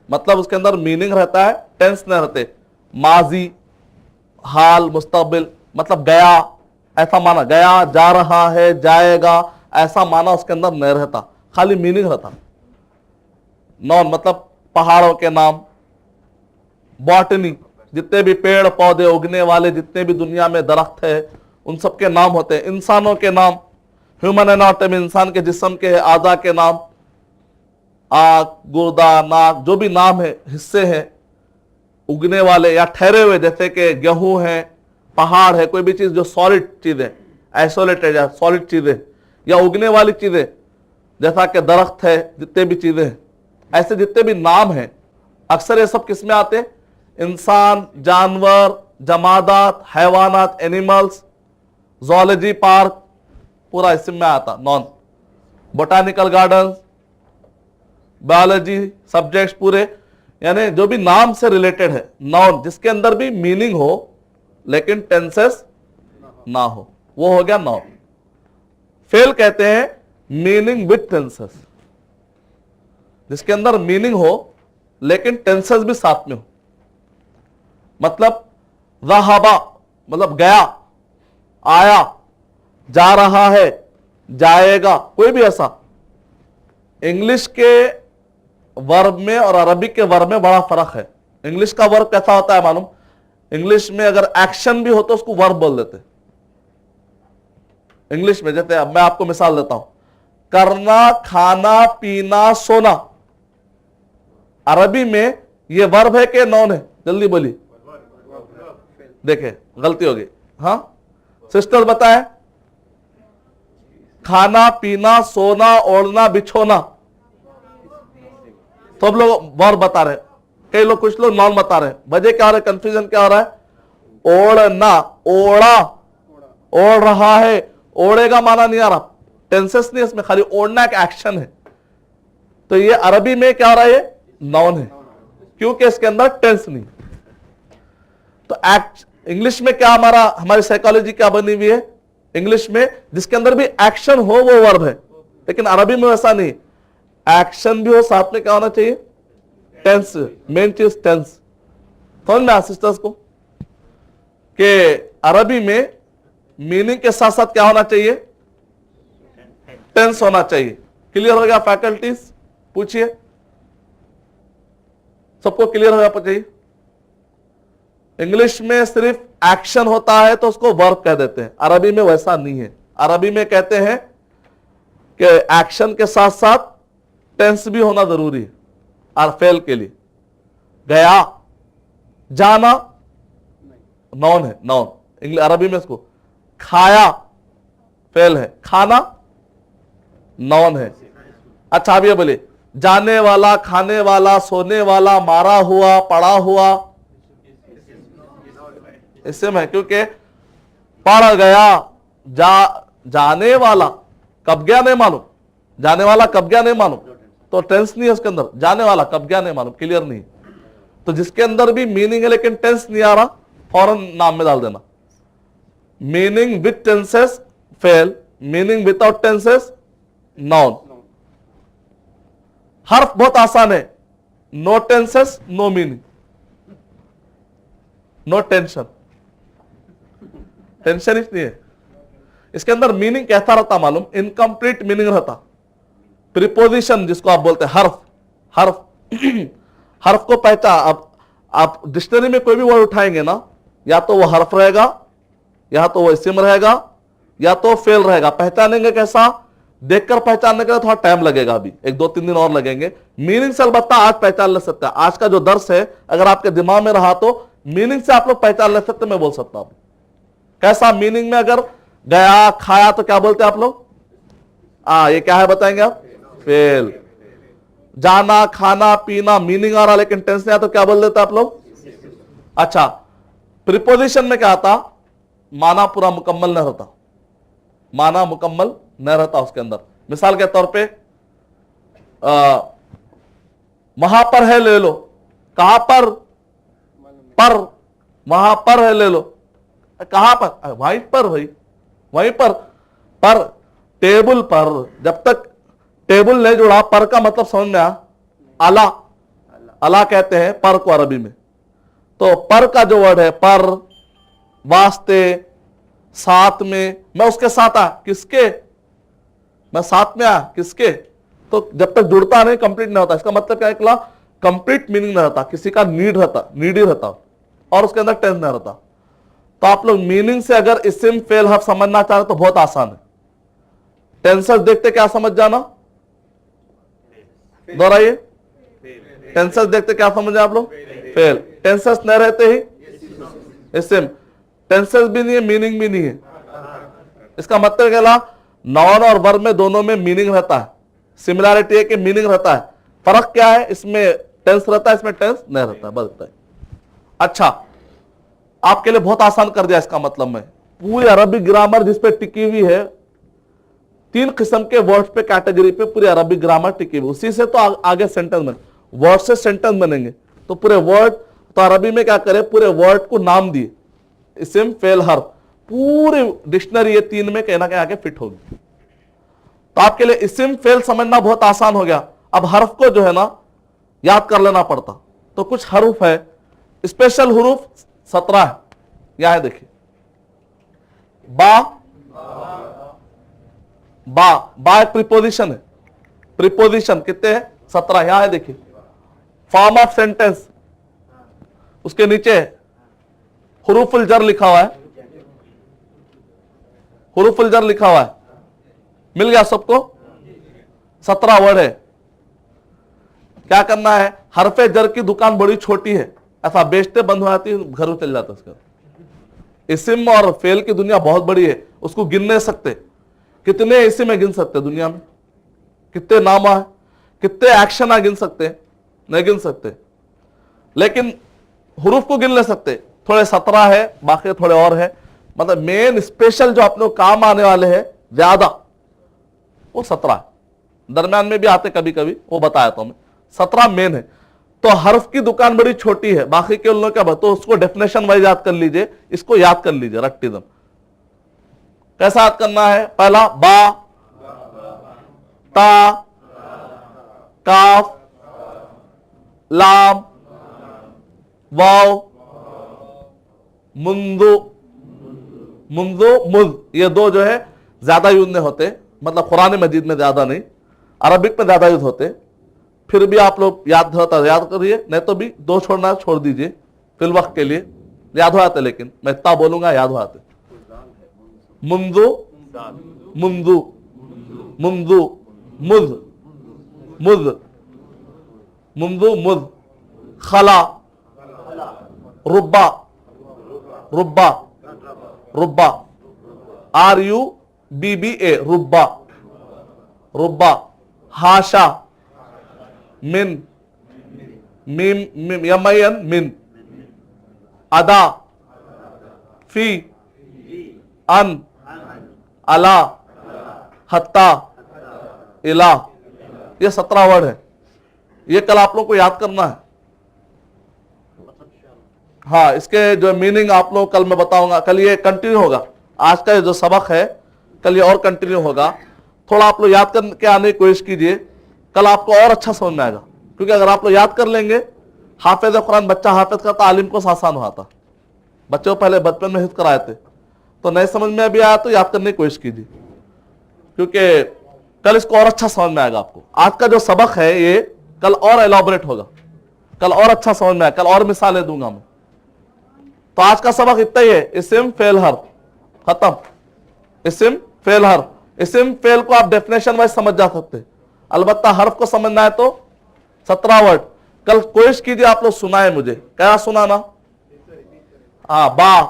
मतलब उसके अंदर मीनिंग रहता है, टेंस नहीं रहते। माजी, हाल, मुस्तकबिल, मतलब गया ऐसा माना, गया, जा रहा है, जाएगा ऐसा माना उसके अंदर नहीं रहता, खाली मीनिंग रहता। नॉन मतलब पहाड़ों के नाम, बॉटनी जितने भी पेड़ पौधे उगने वाले जितने भी दुनिया में दरख्त है उन सब के नाम होते हैं। इंसानों के नाम, ह्यूमन एनाटॉमी, इंसान के जिस्म के आधा के नाम, आंख, गुर्दा, नाक, जो भी नाम है, हिस्से हैं उगने वाले या ठहरे हुए, जैसे कि गेहूं है, पहाड़ है, कोई भी चीज जो सॉलिड चीज है, आइसोलेटेड या सॉलिड चीजें या उगने वाली चीजें, जैसा कि दरख्त है, जितने भी चीजें हैं, ऐसे जितने भी नाम हैं, अक्सर ये सब किस में आते हैं? इंसान, जानवर, जमादात, हैवानात, एनिमल्स, ज़ूलॉजी पार्क, पूरा इसमें में आता। Non botanical garden, biology subjects पूरे, यानी जो भी नाम से रिलेटेड है, नाउन जिसके अंदर भी मीनिंग हो लेकिन टेंसेस ना हो, वो हो गया नाउन। फेल कहते हैं मीनिंग विद टेंसेस, जिसके अंदर मीनिंग हो लेकिन टेंसेस भी साथ में हो। मतलब ज़हाबा मतलब गया, आया, जा रहा है, जाएगा, कोई भी ऐसा। इंग्लिश के वर्ब में और अरबिक के वर्ब में बड़ा फर्क है। इंग्लिश का वर्ब कैसा होता है मालूम? इंग्लिश में अगर एक्शन भी हो तो उसको वर्ब बोल देते। इंग्लिश में जैसे अब मैं आपको मिसाल देता हूं, करना, खाना, पीना, सोना, अरबी में ये वर्ब है कि नॉन है? जल्दी बोलिए, देखे गलती होगी। हाँ सिस्टर बताए, खाना, पीना, सोना, ओढ़ना, बिछोना, सब लोग वर्ब बता रहे, कई लोग, कुछ लोग नॉन बता रहे। वजह क्या हो रहा है? कंफ्यूजन क्या हो रहा है? ओढ़ना, ओढ़ा, ओढ़ रहा है, ओढ़ेगा माना नहीं आ रहा, टेंसेस नहीं इसमें, खाली ओढ़ना एक एक्शन है। तो ये अरबी में क्या हो रहा है? ये नॉन है, क्योंकि इसके अंदर टेंस नहीं। तो एक्ट इंग्लिश में क्या हमारी साइकोलॉजी क्या बनी हुई है? इंग्लिश में जिसके अंदर भी एक्शन हो वो वर्ब है, लेकिन अरबी में वैसा नहीं, एक्शन भी हो साथ में क्या होना चाहिए? टेंस, मेन चीज टेंस। समझ में सिस्टर्स को कि अरबी में मीनिंग के साथ साथ क्या होना चाहिए? टेंस होना चाहिए। क्लियर हो गया फैकल्टीज? पूछिए, सबको क्लियर हो गया चाहिए? इंग्लिश में सिर्फ एक्शन होता है तो उसको वर्ब कह देते हैं, अरबी में वैसा नहीं है। अरबी में कहते हैं कि एक्शन के साथ साथ टेंस भी होना जरूरी है। और फेल के लिए गया, जाना नॉन है, नॉन। अरबी में इसको खाया फेल है, खाना नॉन है। अच्छा अब ये बोले जाने वाला, खाने वाला, सोने वाला, मारा हुआ, पड़ा हुआ, इससे में, क्योंकि पड़ गया, जाने वाला कब गया नहीं मालूम, जाने वाला कब गया नहीं मालूम, तो टेंस नहीं है उसके अंदर, जाने वाला कब गया नहीं मालूम, क्लियर नहीं। तो जिसके अंदर भी मीनिंग है लेकिन टेंस नहीं आ रहा, फौरन नाम में डाल देना। Meaning with tenses fail, meaning without tenses noun. हर्फ बहुत आसान है, no tenses no meaning, no tension, tension इसलिए है। इसके अंदर मीनिंग कैसा रहता मालूम? इनकम्प्लीट मीनिंग रहता। प्रीपोजिशन जिसको आप बोलते हैं, हर्फ, हर्फ हर्फ को पहचान, अब आप डिक्शनरी में कोई भी वर्ड उठाएंगे ना, या तो वो हर्फ रहेगा, या तो वो इस्म रहेगा, या तो फेल रहेगा। पहचानेंगे कैसा? देखकर पहचानने के लिए थोड़ा टाइम लगेगा, अभी 1-2-3 दिन और लगेंगे। मीनिंग से अलबत्ता आज पहचान ले सकते हैं। आज का जो दर्स है अगर आपके दिमाग में रहा तो मीनिंग से आप लोग पहचान ले सकते, मैं बोल सकता हूं। कैसा मीनिंग में? अगर गया, खाया तो क्या बोलते हैं आप लोग? ये क्या है बताएंगे आप? फेल। जाना, खाना, पीना, मीनिंग आ रहा लेकिन टेंस नहीं आया तो क्या बोल देते आप लोग? अच्छा, प्रीपोजिशन में क्या आता? माना पूरा मुकम्मल नहीं रहता, माना मुकम्मल नहीं रहता उसके अंदर। मिसाल के तौर पे वहां पर है ले लो, कहां पर? पर, वहां पर है ले लो, कहां पर? वहीं पर भाई, वहीं पर टेबल पर। जब तक टेबल नहीं जुड़ा, पर का मतलब समझ में आया? अला, अला कहते हैं पर को अरबी में। तो पर का जो वर्ड है, पर, वास्ते, साथ में, मैं उसके साथ आ, किसके? मैं साथ में आ, किसके? तो जब तक जुड़ता नहीं कंप्लीट नहीं होता। इसका मतलब क्या है? कंप्लीट मीनिंग नहीं रहता, किसी का नीड रहता, नीडी रहता और उसके अंदर टेंस नहीं रहता। तो आप लोग मीनिंग से अगर इस्म फेल हर्फ समझना चाह रहे तो बहुत आसान है। टेंसेस देखते क्या समझ जाना? दोहराइए, टेंसेस देखते क्या समझ आप लोग? फेल। टेंसेस नहीं रहते ही इस्म, टेंसेस भी नहीं है, मीनिंग भी नहीं है। इसका मतलब क्या? नॉन और वर्ब में दोनों में मीनिंग रहता है, सिमिलरिटी है कि मीनिंग रहता है। फर्क क्या है? इसमें टेंस रहता है, इसमें टेंस नहीं रहता है, बस इतना ही। अच्छा, आपके लिए बहुत आसान कर दिया। इसका मतलब मैं पूरी अरबी ग्रामर जिस पे टिकी हुई है, 3 किस्म के वर्ड्स पे, कैटेगरी पे पूरी अरबी ग्रामर टिकी हुई, उसी से तो आगे सेंटेंस बने, वर्ड से सेंटेंस बनेंगे। तो पूरे वर्ड, तो अरबी में क्या करे? पूरे वर्ड को नाम दिए, इस्म फेल हर्फ, पूरी डिक्शनरी ये 3 में कहीं ना कहीं आगे फिट होगी। तो आपके लिए इस्म फेल समझना बहुत आसान हो गया। अब हर्फ को जो है ना याद कर लेना पड़ता। तो कुछ हरूफ है, स्पेशल हरूफ 17 है। यह है देखिए, बा, बा, बा एक प्रीपोजिशन है। प्रीपोजिशन कितने हैं? 17। यहां है देखिए, फॉर्म ऑफ सेंटेंस, उसके नीचे हुरूफुल जर लिखा हुआ है, हुरूफुल जर लिखा हुआ है। मिल गया सबको? 17 वर्ड है। क्या करना है? हरफे जर की दुकान बड़ी छोटी है, ऐसा बेचते बंद हो जाती है, घर में चल जाता है उसका। इस्म और फेल की दुनिया बहुत बड़ी है, उसको गिन नहीं सकते। कितने इस्म है गिन सकते दुनिया में? कितने नाम है, कितने एक्शन है गिन सकते? नहीं गिन सकते। लेकिन हुरूफ को गिन ले सकते। थोड़े 17 है, बाकी थोड़े और है। मतलब मेन स्पेशल जो अपने काम आने वाले हैं ज्यादा, वो 17 है। दरम्यान में भी आते कभी कभी, वो बताया तो मैं। 17 मेन है। तो हर्फ की दुकान बड़ी छोटी है, बाकी के लोग क्या बताओ? उसको डेफिनेशन वाइज याद कर लीजिए, इसको याद कर लीजिए रट्टीदम। कैसा याद करना है? पहला बा, ता, काफ, लाम, वाव, मुंदो, मुंदो, मुज, ये 2 जो है ज्यादा यूज नहीं होते, मतलब कुरान मजीद में ज्यादा नहीं, अरबिक में ज्यादा यूज होते। फिर भी आप लोग याद होता याद करिए, नहीं तो भी 2 छोड़ना छोड़ दीजिए फिल वक्त के लिए, याद हो आते। लेकिन मैं इतना बोलूंगा याद हो आते। मुंदो, मुंदू, मुंदू, मुज, मुज, मुंदू, मुज, खला, रुब्बा, रुब्बा, रुब्बा, RUBBA, रुब्बा, रुब्बा, हाशा, मिन, मिम, मिम, यमयन, मिन, अदा, फी, अन, अला, हत्ता, इला। ये 17 वर्ड है। ये कल आप लोग को याद करना है। हाँ, इसके जो मीनिंग आप लोग कल मैं बताऊंगा। कल ये कंटिन्यू होगा, आज का जो सबक है कल ये और कंटिन्यू होगा। थोड़ा आप लोग याद करके आने की कोशिश कीजिए, कल आपको और अच्छा समझ में आएगा। क्योंकि अगर आप लोग याद कर लेंगे, हाफिज कुरान बच्चा हाफिज करता, आलिम को आसान हुआ था। बच्चों को पहले बचपन में हिफ्ज कराए थे, तो नहीं समझ में भी आया तो याद करने की कोशिश कीजिए, क्योंकि कल इसको और अच्छा समझ में आएगा आपको। आज का जो सबक है ये कल और एलॉबरेट होगा, कल और अच्छा समझ में आएगा, कल और मिसालें दूंगा मैं। तो आज का सबक इतना ही है, इस्म फेल हर्फ खत्म। इस्म फेल हर्फ, इस्म फेल को आप डेफिनेशन वाइज समझ जा सकते हैं, अलबत्ता हर्फ को समझना है तो 17 वर्ड। कल कोशिश कीजिए आप लोग सुनाए मुझे, क्या सुनाना? हाँ, बा,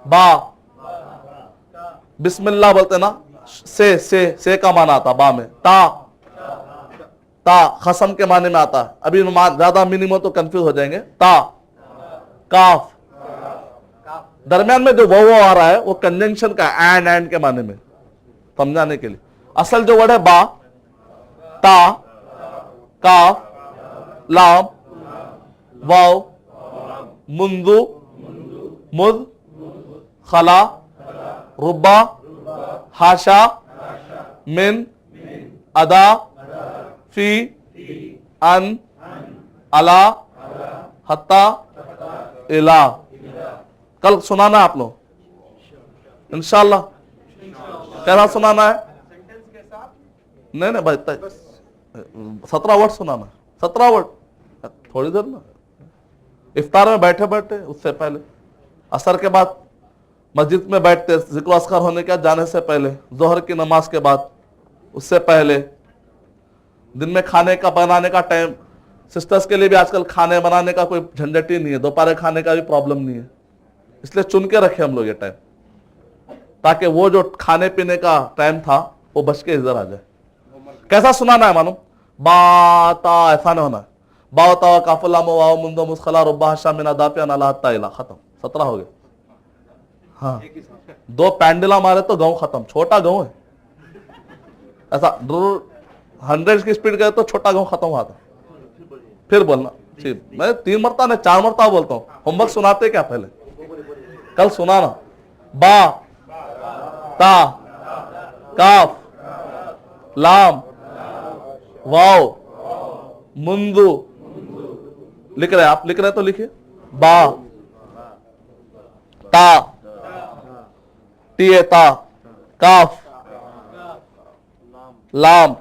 बा, बिस्मिल्लाह बोलते ना, से का माना आता बा में। ता, ता खसम के माने में आता है। अभी ज्यादा मिनिमम तो कंफ्यूज हो जाएंगे। ता, काफ, दरमियान में जो वो आ रहा है वो कंजंक्शन का एंड के माने में, समझाने के लिए। असल जो वर्ड है बा, ता, काफ, लाम, वाव, मुंदु, मुद, खला, रुब्बा, हाशा, मिन, अदा, फी, अन, अला, हत्ता, इला। कल सुनाना आप लोग इंशाल्लाह। कैसा सुनाना है? नहीं भाई 17 वर्ड सुनाना, 17 वर्ड, थोड़ी देर ना। इफ्तार में बैठे बैठे, उससे पहले असर के बाद मस्जिद में बैठते, जिक्र अस्कर होने के जाने से पहले, जोहर की नमाज के बाद, उससे पहले, दिन में खाने का बनाने का टाइम, सिस्टर्स के लिए भी आजकल खाने बनाने का कोई झंझट ही नहीं है, दोपहर खाने का भी प्रॉब्लम नहीं है, इसलिए चुन के रखे हम लोग ये टाइम, ताकि वो जो खाने पीने का टाइम था वो बच के इधर आ जाए। कैसा सुनाना है मालूम? बाता, ऐसा नहीं होना है। बाता काफुल्ला वाव मुंदो मुस्खला रुब्बा शामिना दापिया नाला हत्ता इला, खत्म, 17 हो गए। हाँ, 2 पैंडला मारे तो गांव खत्म, छोटा गांव है ऐसा। 100 की स्पीड गए तो छोटा गांव खत्म हुआ था। फिर बोलना ठीक, मैं 3 मरता नहीं 4 मरता बोलता हूँ। होमवर्क सुनाते क्या पहले? कल सुनाना। बा, ता, काफ, लाम, वाव, मुंदु। लिख रहे आप? लिख रहे तो लिखिए। बा, ता, टीए ता, काफ, लाम,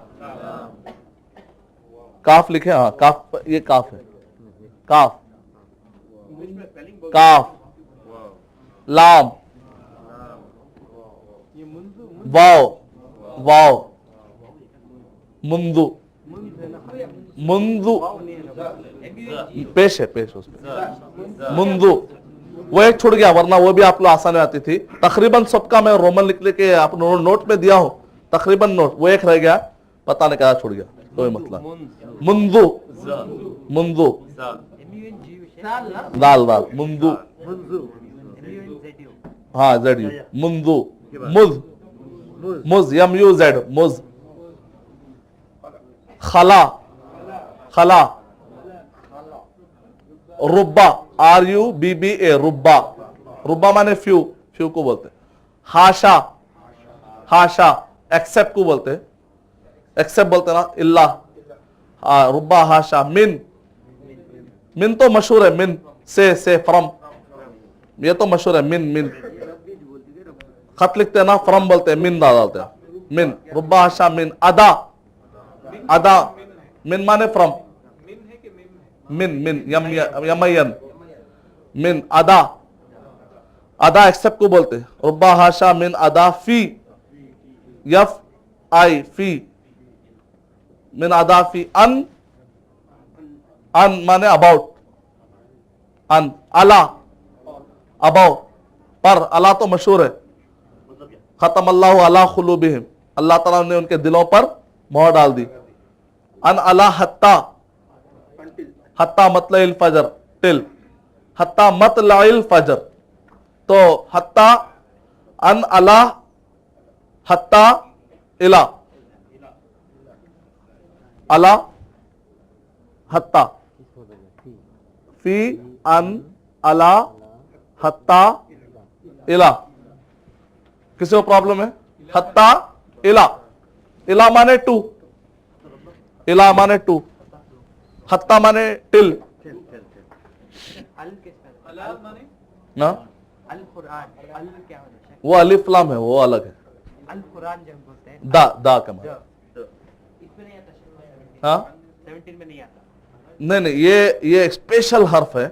काफ लिखे। हाँ काफ, ये काफ है, काफ, काफ, लाम, वाव, वाव, मुंदु, मुंदु पेश है, पेश उसमें मुंदु। वो एक छूट गया, वरना वो भी आप लोग आसानी आती थी। तकरीबन सबका मैं रोमन लिख के आप नोट में दिया हूं, तकरीबन नोट, वो एक रह गया, पता नहीं क्या छूट गया, कोई मतलब। मुंदु, मुंदु, दाल दाल, मुंदु, हाँ जेड यू, मुंदु, मुज, मुज, यम यू जेड, मुज। खला, खला, रुब्बा, आर यू बी बी ए, रुब्बा, रुब्बा माने फ्यू, फ्यू को बोलते। हाशा, हाशा एक्सेप्ट को बोलते, एक्सेप्ट बोलते ना, इल्ला, रुब्बा, हाशा। मिन, मिन तो मशहूर है, मिन से फ्रॉम, ये तो मशहूर है। मिन, मिन खत लिखते हैं ना, फ्रॉम बोलते हैं, मिन डालते हैं, मिन, रुब्बा, हाशा, मिन। अदा, अदा, मिन माने फ्रॉम, मिन, मिन, यमयन, मिन, अदा, अदा एक्सेप्ट को बोलते, रुब्बा, हाशा, मिन, अदा। फी, यफ आई, फी, मिन, अदा, फी। अन, अन माने अबाउट, अन। अला, अबाउ, पर, अला तो मशहूर है। खत्म अल्लाहु अला खुलूबिहिम, अल्लाह ताला ने उनके दिलों पर मोहर डाल दी। अन अला हत्ता, हत्ता मतलइल फजर, टिल, हत्ता मतलइल फजर, तो हत्ता, अन अला, हत्ता, इला, अला, हत्ता, फी, अन, अला, हत्ता, इला। किसी को प्रॉब्लम है? हत्ता, इला, इला माने 2, इला माने 2, हत्ता माने टिल ना। वो अलिफ लाम है, वो अलग है। दा, दा का मान, हाँ नहीं, ये स्पेशल हर्फ है।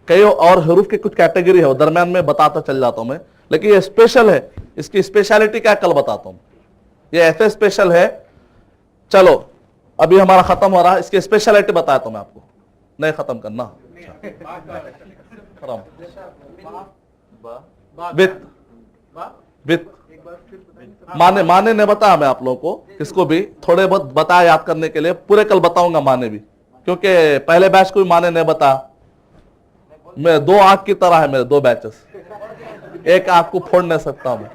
कई और हरूफ की कुछ कैटेगरी है, वो दरमियान में बताता चल जाता हूं मैं, लेकिन ये स्पेशल है। इसकी स्पेशलिटी क्या कल बताता हूं। ये ऐसे स्पेशल है। चलो अभी हमारा खत्म हो रहा है, इसकी स्पेशलिटी बताता हूं मैं आपको। नहीं खत्म करना, विथ विथ माने ने बताया मैं आप लोगों को, किसको भी थोड़े बहुत बताया याद करने के लिए, पूरे कल बताऊंगा माने भी, क्योंकि पहले बैच को भी माने ने बताया। मैं 2 आंख की तरह है मेरे 2 बैचेस, एक आंख को फोड़ नहीं सकता मैं।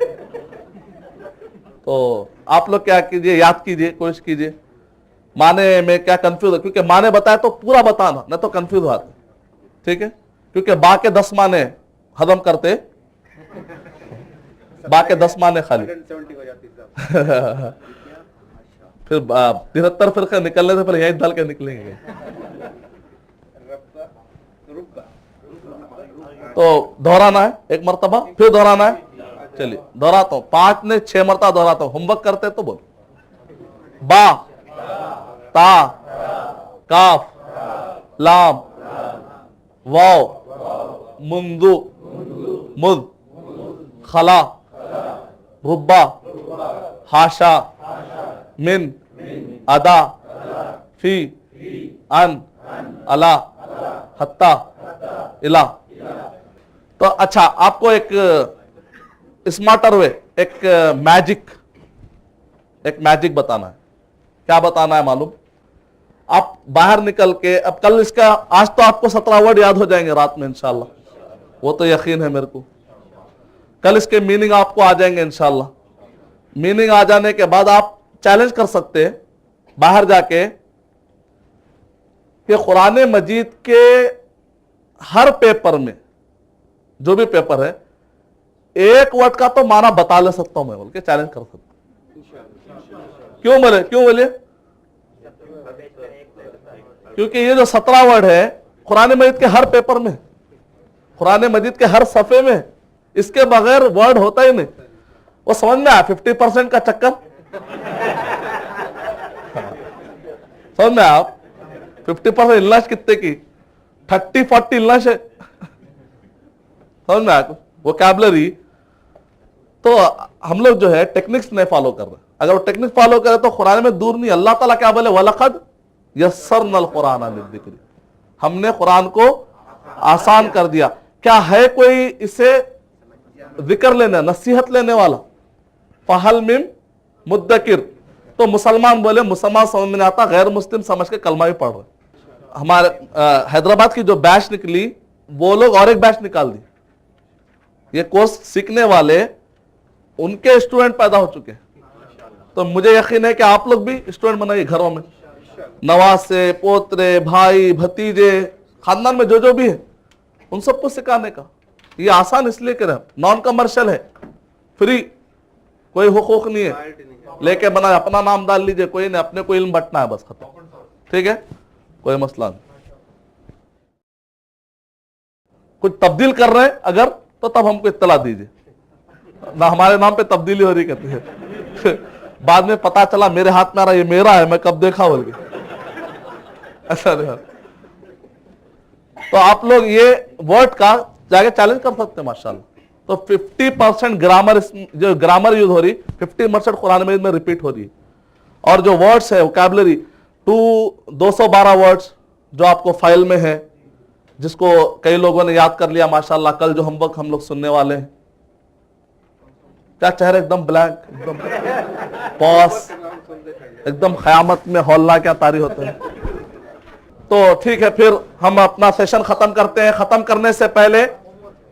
तो आप लोग क्या कीजिए, याद कीजिए, कोशिश कीजिए। माने में क्या कंफ्यूज है, क्योंकि माने बताया तो पूरा बताना, नहीं तो कंफ्यूज हो जाते, ठीक है। क्योंकि बा के 10 माने हजम करते, बा के 10 माने खाली फिर 73 फिर निकलने से पहले यही डाल के निकलेंगे। तो दोहराना है एक मर्तबा, फिर दोहराना है। चलिए दोहराता हूं, 5 ने 6 मरतबा दोहराता हूं। होमवर्क करते तो बोल। बा, ता, काफ, लाम, वाव, मुंदु, मुद, खला, रुब्बा, हाशा, मिन, अदा, फी, अन, अला, हत्ता, इला। तो अच्छा, आपको एक स्मार्टर वे, एक मैजिक बताना है। क्या बताना है मालूम? आप बाहर निकल के, अब कल इसका, आज तो आपको 17 वर्ड याद हो जाएंगे रात में इंशाल्लाह, वो तो यकीन है मेरे को। कल इसके मीनिंग आपको आ जाएंगे इंशाल्लाह। मीनिंग आ जाने के बाद आप चैलेंज कर सकते हैं बाहर जाके कि कुरान मजीद के हर पेपर में, जो भी पेपर है, एक वर्ड का तो माना बता ले सकता हूं मैं, बोल के चैलेंज कर सकता हूं। क्यों बोले? क्योंकि ये जो 17 वर्ड है कुरान मजीद के हर पेपर में, कुरान मजीद के हर सफे में, इसके बगैर वर्ड होता ही नहीं। वो समझ में आया 50% का चक्कर? समझ में आप 50% इंग्लिश कितने की, 30-40 इंग्लिश है। समझ में आया वोकैबुलरी। तो हम लोग जो है टेक्निक्स नहीं फॉलो कर रहे। अगर वो टेक्निक फॉलो करे तो कुरान में दूर नहीं। अल्लाह ताला क्या बोले? वलक़द यस्सरनल कुरान लिज़्ज़िक्र, हमने कुरान को आसान कर दिया। क्या है कोई इसे जिक्र लेने, नसीहत लेने वाला? फहल मिन मुद्दकिर, तो मुसलमान बोले मुसलमान समझ में नहीं आता, गैर मुस्लिम समझ के कलमा भी पढ़ रहे। हमारे हैदराबाद की जो बैच निकली, वो लोग और एक बैच निकाल दी। ये कोर्स सीखने वाले उनके स्टूडेंट पैदा हो चुके हैं। तो मुझे यकीन है कि आप लोग भी स्टूडेंट बनाइए घरों में, नवासे, पोतरे, भाई, भतीजे, खानदान में जो भी है, उन सबको सिखाने का। ये आसान इसलिए कर रहे हैं, नॉन कमर्शियल है, फ्री, कोई हुकूक नहीं है, लेके बना, अपना नाम डाल लीजिए, कोई नहीं, अपने को इल्म बंटना है बस, खत्म। ठीक है, कोई मसला नहीं। कुछ तब्दील कर रहे हैं अगर, तो तब हमको इत्तला दीजिए ना, हमारे नाम पे तब्दीली हो रही करती है। बाद में पता चला मेरे हाथ में आ रहा, ये मेरा है, मैं कब देखा बोल के, ऐसा नहीं। तो आप लोग ये वर्ड का जाके चैलेंज कर सकते हैं माशाल्लाह। तो 50% ग्रामर, जो ग्रामर यूज हो रही, 50% कुरान में रिपीट हो रही है। और जो वर्ड्स है वोकैबुलरी 212 वर्ड्स जो आपको फाइल में है, जिसको कई लोगों ने याद कर लिया माशाल्लाह। कल जो हम लोग सुनने वाले हैं, क्या चेहरे एकदम ब्लैंक, एकदम पॉस, एकदम क़यामत में हौलना क्या तारी होते हैं। तो ठीक है, फिर हम अपना सेशन खत्म करते हैं। खत्म करने से पहले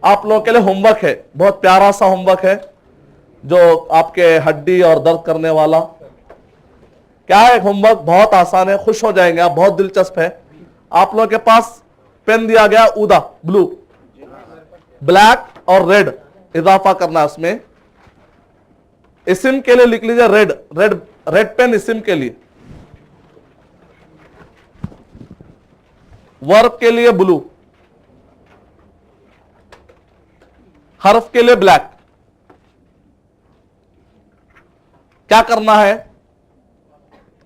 आप लोगों के लिए होमवर्क है, बहुत प्यारा सा होमवर्क है, जो आपके हड्डी और दर्द करने वाला। क्या है होमवर्क? बहुत आसान है, खुश हो जाएंगे आप, बहुत दिलचस्प है। आप लोगों के पास पेन दिया गया ऊदा, ब्लू, ब्लैक और रेड, इजाफा करना है उसमें। इस्म के लिए लिख लीजिए रेड, रेड पेन इस्म के लिए, वर्ब के लिए ब्लू, हर्फ के लिए ब्लैक। क्या करना है?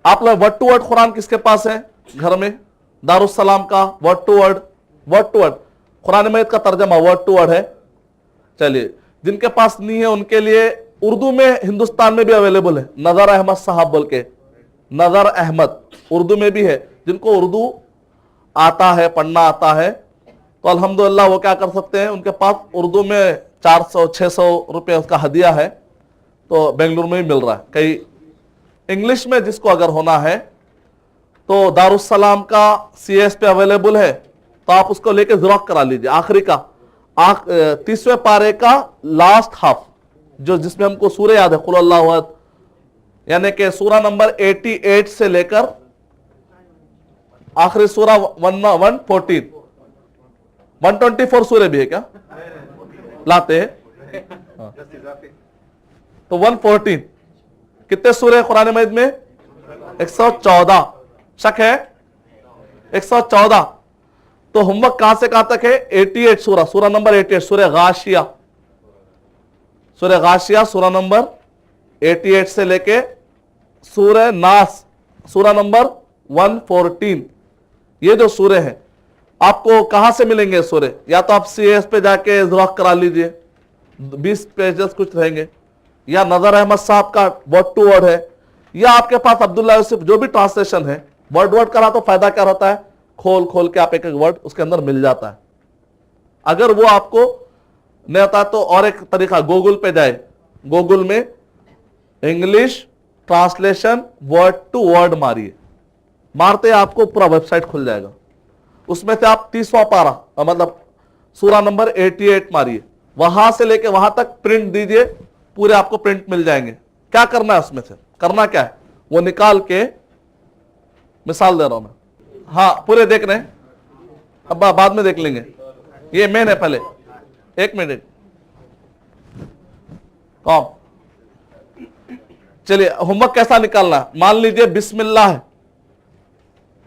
आप लोग वर्ड टू वर्ड कुरान किसके पास है घर में? दारुस्सलाम का वर्ड टू वर्ड कुरान मजीद का तर्जमा वर्ड टू वर्ड है। चलिए, जिनके पास नहीं है उनके लिए उर्दू में हिंदुस्तान में भी अवेलेबल है, नजर अहमद साहब बोल के, नजर अहमद उर्दू में भी है। जिनको उर्दू आता है, पढ़ना आता है, तो अल्हम्दुलिल्लाह वो क्या कर सकते हैं, उनके पास उर्दू में 400-600 रुपये उसका हदिया है, तो बेंगलुरु में ही मिल रहा है कई। इंग्लिश में जिसको अगर होना है तो दारुस्सलाम का CS पे अवेलेबल है, तो आप उसको लेके ज़ेरॉक्स करा लीजिए। आखिरी का 30वें पारे का लास्ट हाफ, जो जिसमें हमको सूरह याद है, कुल अल्लाहु अहद, यानी कि सूरा नंबर 88 से लेकर आखिरी सूरा 114, 124 सूरे भी है क्या लाते हैं? हाँ। तो 114 कितने सूरे कुरान मजीद में? 114। शक है? 114। तो होमवर्क कहां से कहां तक है? 88 सूरा नंबर 88, सूरह गाशिया, सूरा नंबर 88 से लेके सूरह नास सूरा नंबर 114। ये जो सूरे हैं आपको कहां से मिलेंगे सूरे? या तो आप CS पे जाके ज़ेरॉक्स करा लीजिए, 20 पेजेस कुछ रहेंगे, या नजर अहमद साहब का वर्ड टू वर्ड है, या आपके पास अब्दुल्ला यूसुफ जो भी ट्रांसलेशन है, वर्ड करा तो फायदा क्या होता है? खोल के आप एक एक वर्ड उसके अंदर मिल जाता है। अगर वो आपको नहीं आता तो और एक तरीका, गूगल पे जाए, गूगल में English translation word to word मारिए, मारते आपको पूरा वेबसाइट खुल जाएगा। उसमें से आप 30वां पारा मतलब सूरा नंबर 88 मारिए, वहां से लेके वहां तक प्रिंट दीजिए, पूरे आपको प्रिंट मिल जाएंगे। क्या करना है उसमें से? करना क्या है वो निकाल के, मिसाल दे रहा हूं मैं, हाँ पूरे देख रहे हैं, अब बाद में देख लेंगे, ये मेन है। पहले 1 मिनट कॉम, चलिए होमवर्क कैसा निकालना है? मान लीजिए बिस्मिल्लाह है,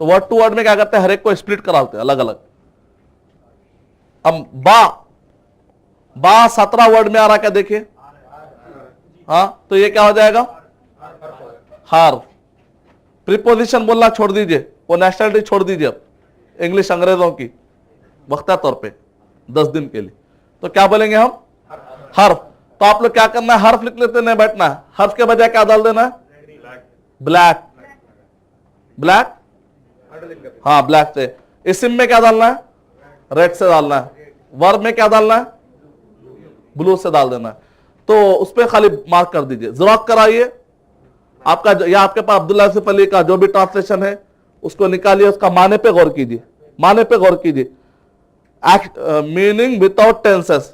तो वर्ड टू वर्ड में क्या करते हैं? हर एक को स्प्लिट कराते हैं अलग अलग। अब बा 17 वर्ड में आ रहा, क्या देखिए, हाँ, तो ये क्या हो जाएगा? हार। प्रीपोजिशन बोलना छोड़ दीजिए, वो नेशनलिटी छोड़ दीजिए, अब इंग्लिश अंग्रेजों की वक्ता तौर पे 10 दिन के लिए, तो क्या बोलेंगे हम? हर्फ। तो आप लोग क्या करना है? हर्फ लिख लेते, नहीं बैठना है, हर्फ के बजाय क्या डाल देना है? ब्लैक। हाँ ब्लैक से। इस्म में क्या डालना है? रेड से डालना है। वर्ब में क्या डालना है? ब्लू से डाल देना है। तो उस पर खाली मार्क कर दीजिए, ज़ेरॉक्स कराइए आपका, या आपके पास अब्दुल्ला यूसुफ अली का जो भी ट्रांसलेशन है उसको निकालिए, उसका माने पे गौर कीजिए, माने पे गौर कीजिए। मीनिंग विदाउट टेंसेस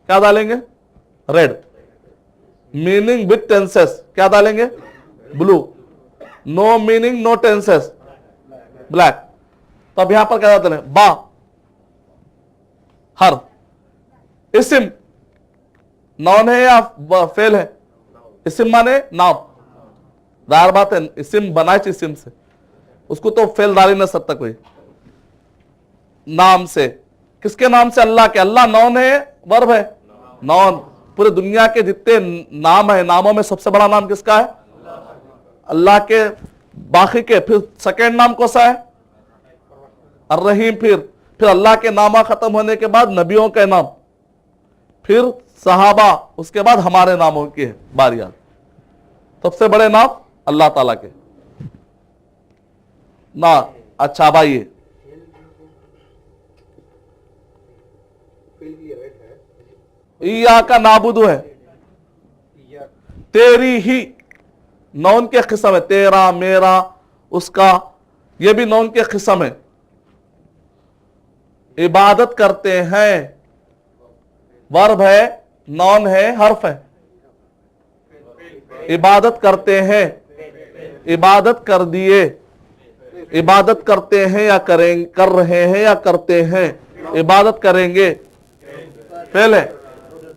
क्या डालेंगे? रेड। मीनिंग विद टेंसेस क्या डालेंगे? Blue. No meaning no tenses black. तो अब यहां पर क्या डालते हैं? बा, हर। इस्म नॉन है या फेल है? इस्म माने नाम, जाहिर बात है इस्म बनाए इस्म से, उसको तो फेल डाल ही नहीं सकता कोई। नाम से, किसके नाम से? अल्लाह के। अल्लाह नॉन है वर्ब है? नॉन। पूरे दुनिया के जितने नाम है, नामों में सबसे बड़ा नाम किसका है? अल्लाह के। बाकी के फिर सेकेंड नाम कौन सा है? अर्रहीम। फिर अल्लाह के नामा खत्म होने के बाद नबियों के नाम, फिर सहाबा, उसके बाद हमारे नामों की है बारी। सबसे बड़े नाम अल्लाह ताला के ना। अच्छा भाई, ईया का नाबुदु है, तेरी ही नौन के किस्म है, तेरा मेरा उसका, ये भी नौन के किस्म है। इबादत करते हैं वर्ब है, नौन है, हर्फ है। इबादत करते हैं, इबादत कर दिए, इबादत करते हैं या करेंगे, कर रहे हैं या करते हैं, इबादत करेंगे, पहले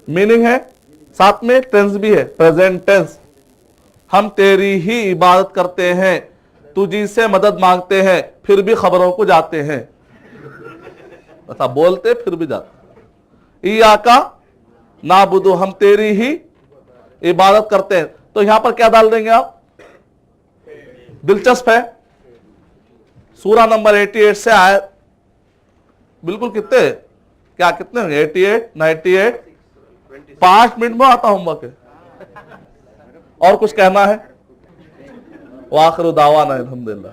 मीनिंग है, साथ में टेंस भी है, प्रेजेंट टेंस। हम तेरी ही इबादत करते हैं, तुझी से मदद मांगते हैं, फिर भी खबरों को जाते हैं। ऐसा बोलते फिर भी जाते। ईया का नाबुदु, हम तेरी ही इबादत करते हैं। तो यहां पर क्या डाल देंगे आप? दिलचस्प है, सूरा नंबर 88 से आए बिल्कुल कितने, क्या कितने होंगे? 88, 98, 5 मिनट में आता होमवर्क है। और कुछ कहना है? वाखिरु दावाना अल्हम्दुलिल्लाह।